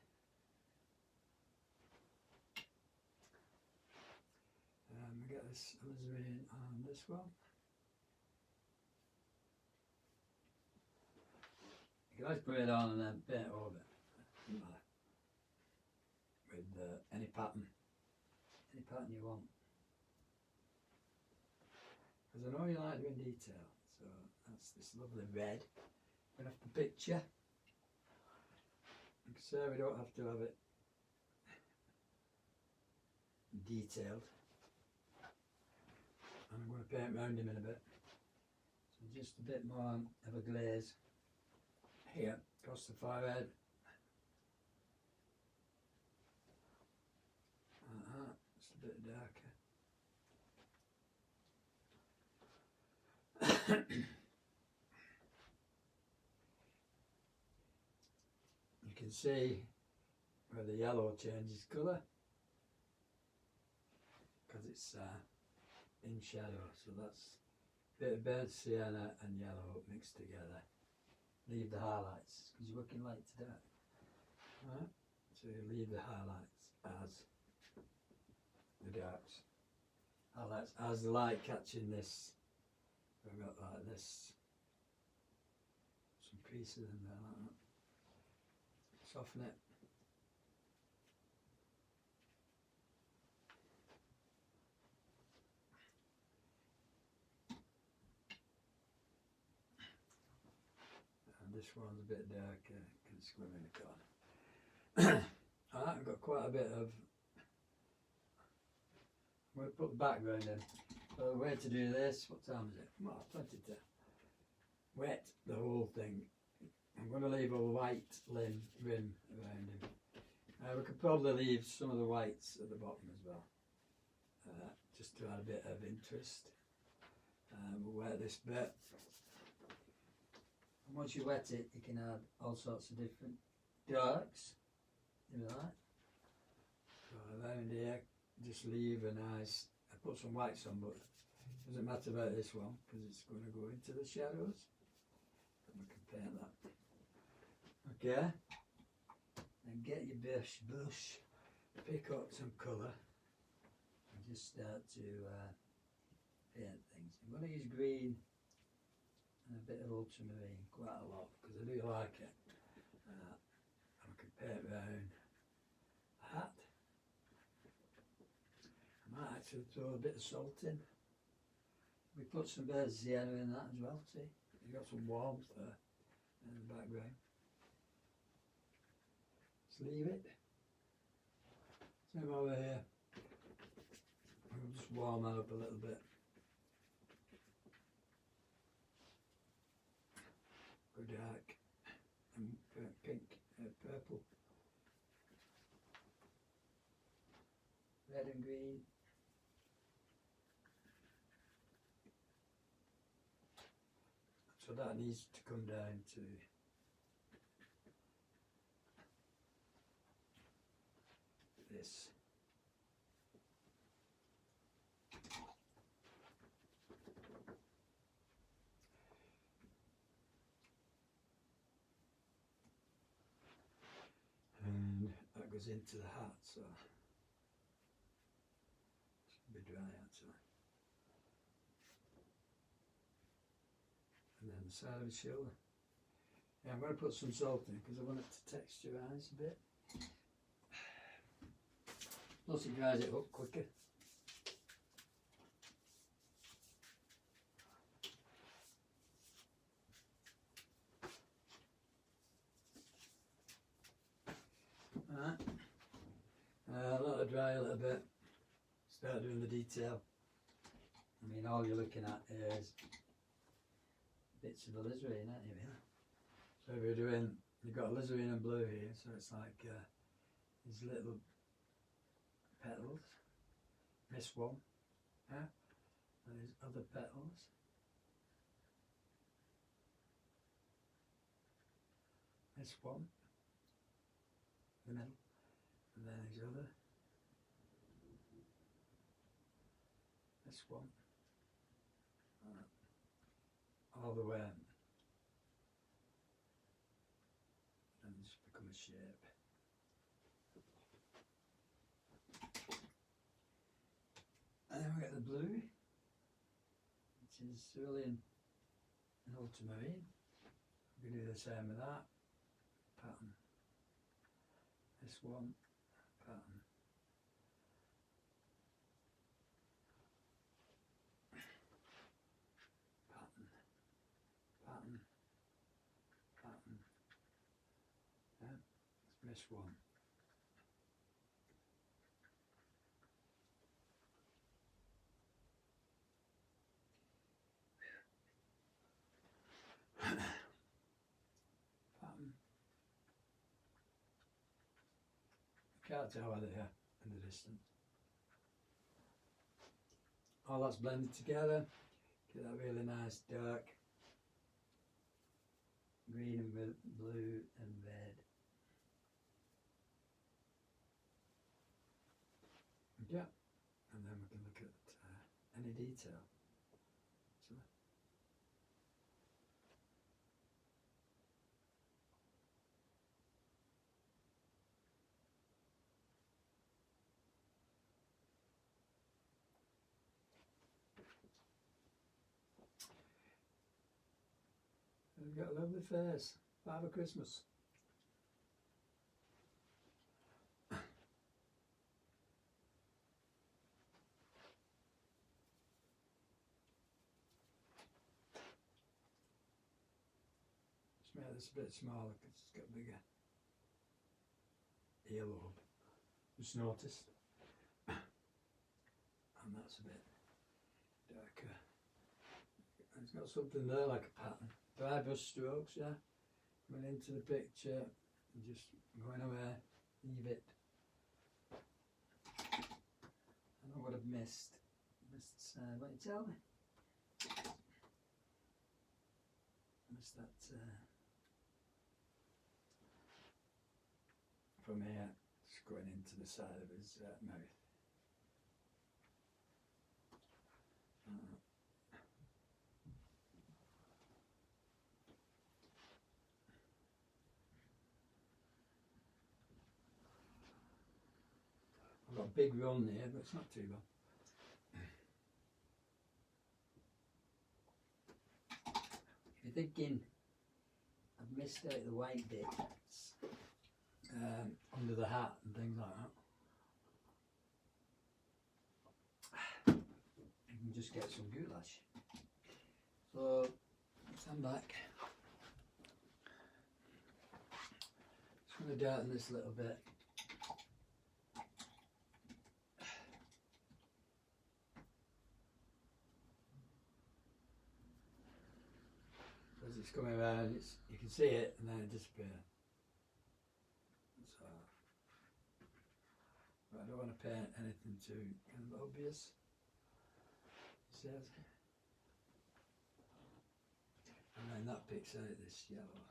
We got this alizarin on this one. You guys put it on and then paint over it. Doesn't matter. With any pattern you want. Because I know you like doing detail, so that's this lovely red. Going off the picture. Like I say, we don't have to have it detailed. And I'm going to paint round him in a bit. So just a bit more of a glaze here across the forehead. Just a bit darker. You can see where the yellow changes colour because it's in shadow, so that's a bit of burnt sienna and yellow mixed together. Leave the highlights because you're working light to dark. Right? So you leave the highlights as the darks. Highlights as the light catching this. I've got like this, some creases in there like that. Soften it. And this one's a bit darker, can swim in the corner. Alright, I've got quite a bit of, I'm going to put the background in. So the way to do this, what time is it? Well, plenty to wet the whole thing. I'm going to leave a white rim around him. We could probably leave some of the whites at the bottom as well, just to add a bit of interest. We'll wet this bit. And once you wet it, you can add all sorts of different darks, if you like. So around here, just leave a nice, I put some whites on, but it doesn't matter about this one because it's going to go into the shadows. And we can paint that. Okay, then get your brush, pick up some colour and just start to paint things. I'm going to use green and a bit of ultramarine, quite a lot, because I do like it. And I can paint around a hat. I might actually throw a bit of salt in. We put some burnt sienna in that as well, see? You've got some warmth there in the background. Just leave it. Same over here. I'll just warm that up a little bit. Go dark and pink, purple, red and green. So that needs to come down to this. And that goes into the hat, so it's a bit dry actually. And then the side of the shoulder. Yeah, I'm going to put some salt in because I want it to texturise a bit. Plus it dries it up quicker. Alright, let it dry a little bit, start doing the detail. I mean, all you're looking at is bits of alizarin, aren't you, really? So if you're doing, you've got alizarin and blue here, so it's like these little petals. This one, yeah, and there's other petals. This one, the middle, and then there's other. This one, all the way, and just become a shape. And then we get the blue, which is cerulean and ultramarine. We can do the same with that pattern. This one, pattern. Pattern. Pattern. Pattern. Yeah, let's miss one. Can't tell whether they're in the distance. All that's blended together. Get that really nice dark green and blue and red. Yeah, and then we can look at any detail. So, you've got a lovely face. Father Christmas. Just make this a bit smaller because it's got a bigger earlobe. Just noticed. And that's a bit darker. It's got something there like a pattern. Dry brush strokes, yeah. Going into the picture and just going away, leave it. I know what I've missed. Missed, what you tell me? Missed that from here, just going into the side of his mouth. I've got a big run there, but it's not too bad. If you're thinking I've missed out the white bits under the hat and things like that, you can just get some goulash. So stand back. Just going to darken this a little bit. As it's coming around, you can see it and then it disappears. So, but I don't want to paint anything too kind of obvious. It says. And then that picks out this yellow.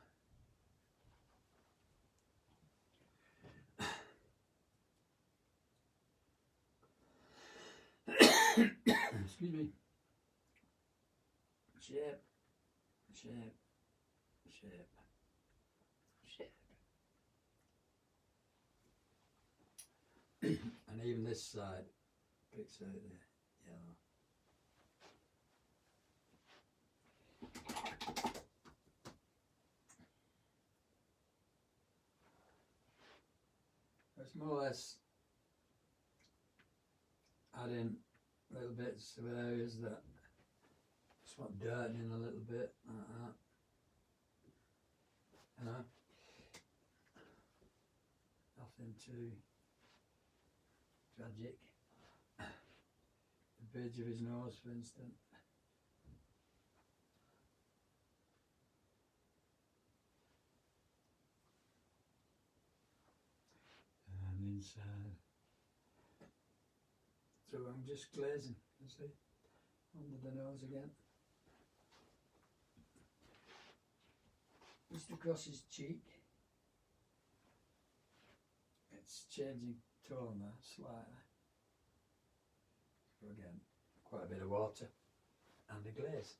Excuse me. Shape, shape, shape, shape. And even this side picks out the yellow. It's more or less adding little bits of areas that just want dirt in a little bit, like that. You know? Nothing too tragic. The bridge of his nose, for instance. And inside. So I'm just glazing, you see, under the nose again. Just across his cheek. It's changing tone there slightly. So again, quite a bit of water and a glaze.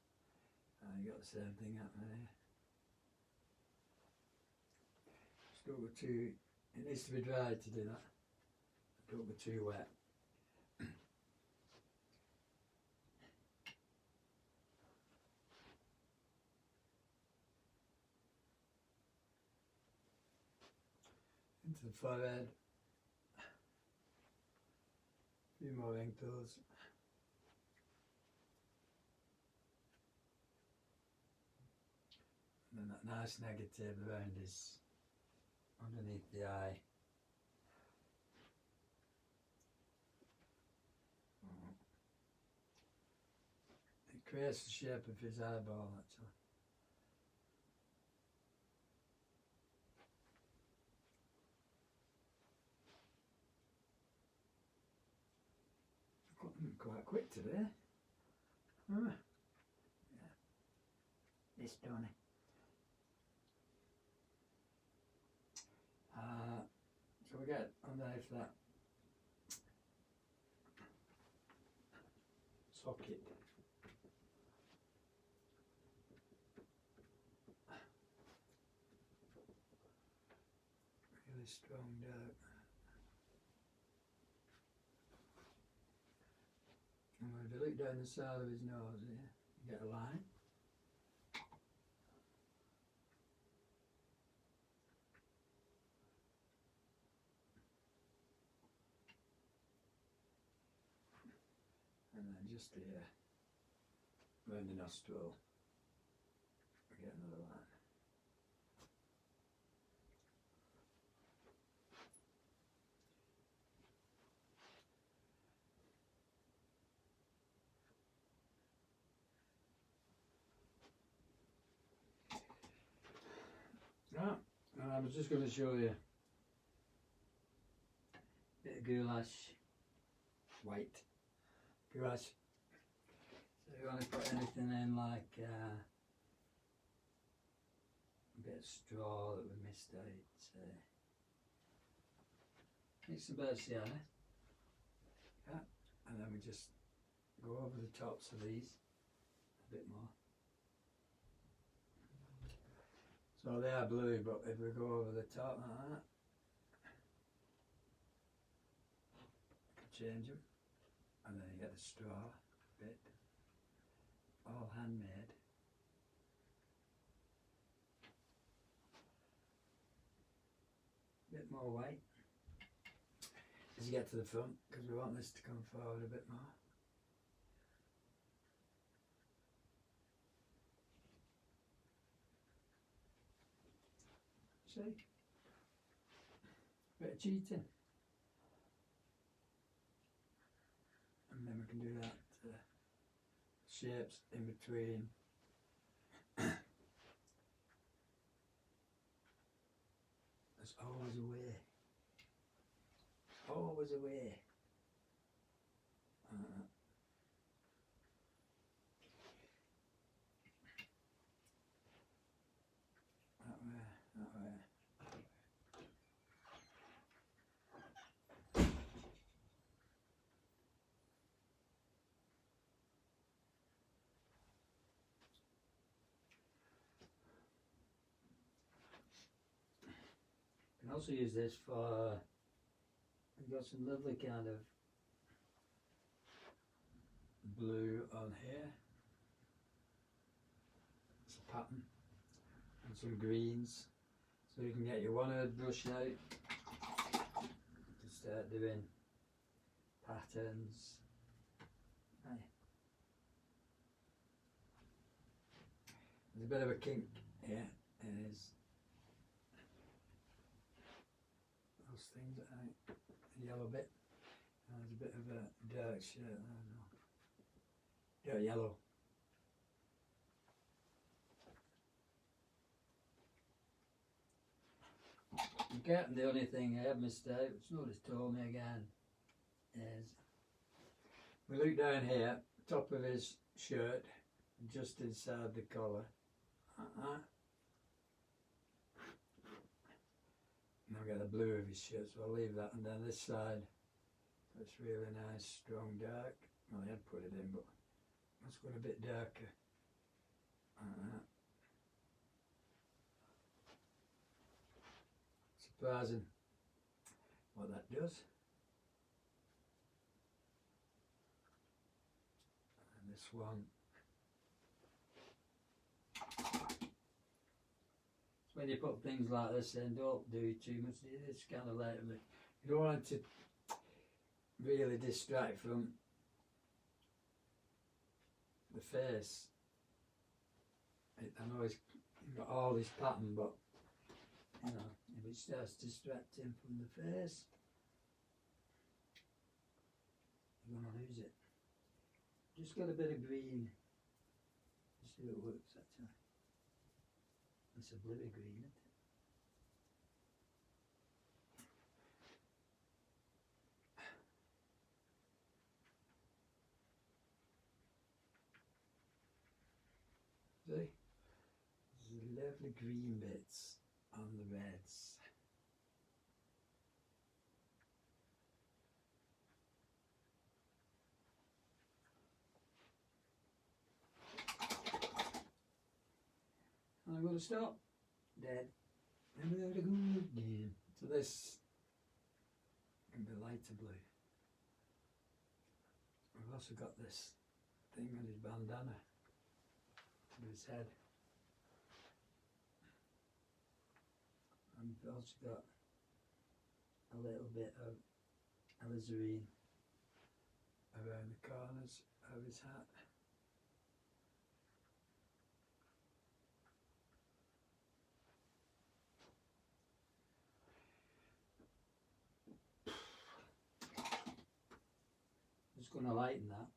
And you got the same thing happening here. Just don't go too, it needs to be dry to do that. Don't go too wet. Into the forehead. A few more wrinkles. And then that nice negative around his, underneath the eye. It creates the shape of his eyeball, actually. Quite quick today. Yeah. This Tony. So we get underneath that socket. Really strong dirt. And if you look down the side of his nose here, you get a line. And then just here, around the nostril, we get another line. Right, and I was just going to show you a bit of goulash, white goulash. So if you want to put anything in like a bit of straw that we missed out, make some bird sienna, yeah, and then we just go over the tops of these a bit more. So they are blue, but if we go over the top like that, you can change them, and then you get the straw bit, all handmade. Bit more white as you get to the front, because we want this to come forward a bit more. See? Bit of cheating. And then we can do that shapes in between. There's always a way. Always a way. also use this for, I've got some lovely kind of blue on here. It's a pattern. And some greens. So you can get your one-eared brush out to start doing patterns. Aye. There's a bit of a kink here. It is. Those things, the yellow bit. There's a bit of a dark shirt. I don't know. Dark yellow. Okay, the only thing I have missed out, which nobody's told me again, is we look down here, top of his shirt, just inside the collar. Now I've got the blue of his shirt, so I'll leave that. And then this side, it's really nice, strong, dark. Well, I had put it in, but let's go a bit darker. Surprising what that does. And this one. When you put things like this in, don't do too much. It's kind of like, you don't want it to really distract from the face. I know he's got all this pattern, but you know, if it starts distracting from the face, you're going to lose it. Just got a bit of green. Just see how it works actually. It's a bluey green, isn't it? See? There's lovely green bits on the reds. And I'm going to stop. Dead. And we're going to go again. So this can be lighter blue. We've also got this thing on his bandana on his head. And we've also got a little bit of alizarin around the corners of his hat. Just going to lighten that.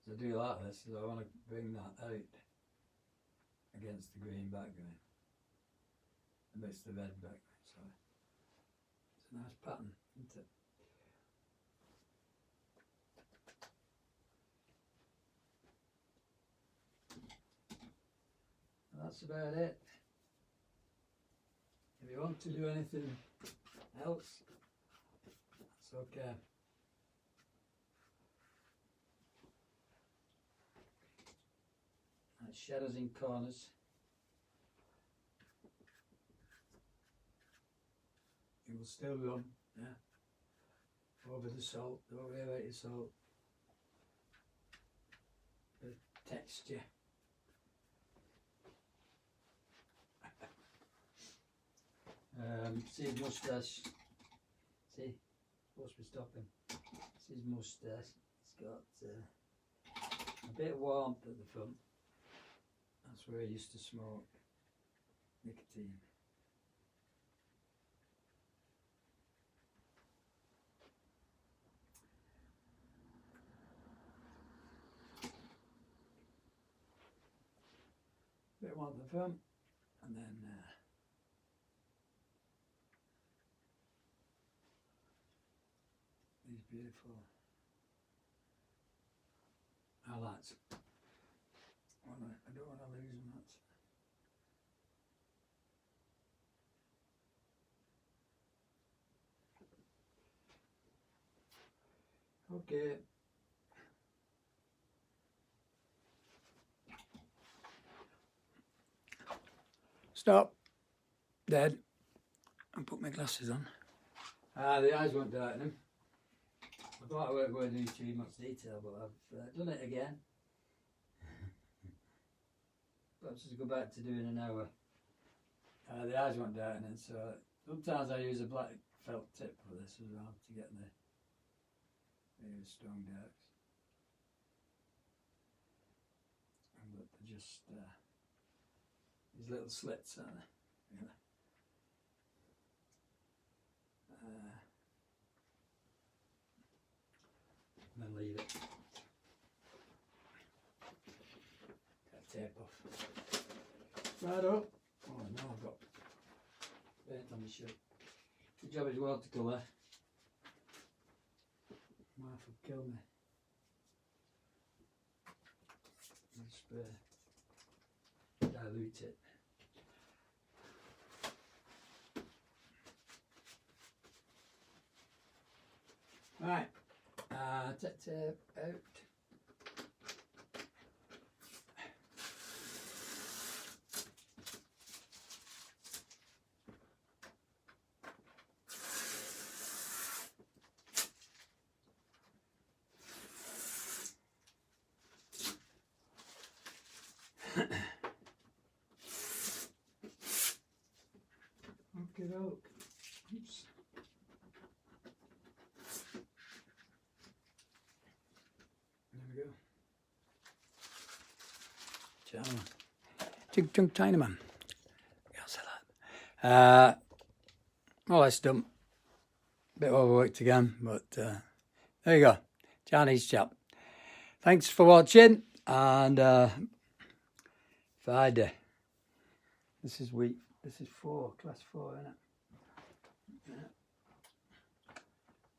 So I do like this, so I want to bring that out against the green background, amidst the red background. So it's a nice pattern, isn't it? And that's about it. If you want to do anything else, that's okay. And shadows in corners. It will still run, yeah. Over the salt, don't worry about your salt. The texture. See his moustache. See, supposed to be stopping. See his moustache. It's got a bit of warmth at the front. That's where he used to smoke nicotine. Bit of warmth at the front, and then these beautiful highlights. I don't want to lose them. Okay. Stop. Dead. I'll put my glasses on. The eyes won't darken them. I thought I weren't going to do too much detail, but I've done it again. Perhaps just go back to doing an hour. The eyes won't darken it, so sometimes I use a black felt tip for this as well to get the really strong darks. But they're just these little slits, aren't they? Yeah. And then leave it. Get tape off. Right up. Oh no, I've got paint on my shirt. Good job it's watercolour. Wife would kill me. And spray. Dilute it. Right, take tape out. Okey doke. Oops. There we go. Chinaman. Chunk Chinaman. Can't say that. Well, that's done. Bit overworked again, but there you go. Chinese chap. Thanks for watching, and Friday. This is 4, class 4, isn't it? Yeah.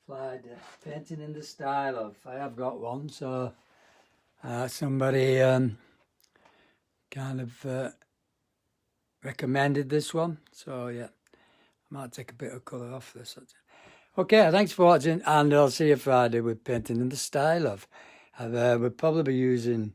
Friday. Painting in the style of. I have got one, so somebody kind of recommended this one. So yeah, I might take a bit of colour off this. Okay, thanks for watching, and I'll see you Friday with Painting in the Style of. We'll probably be using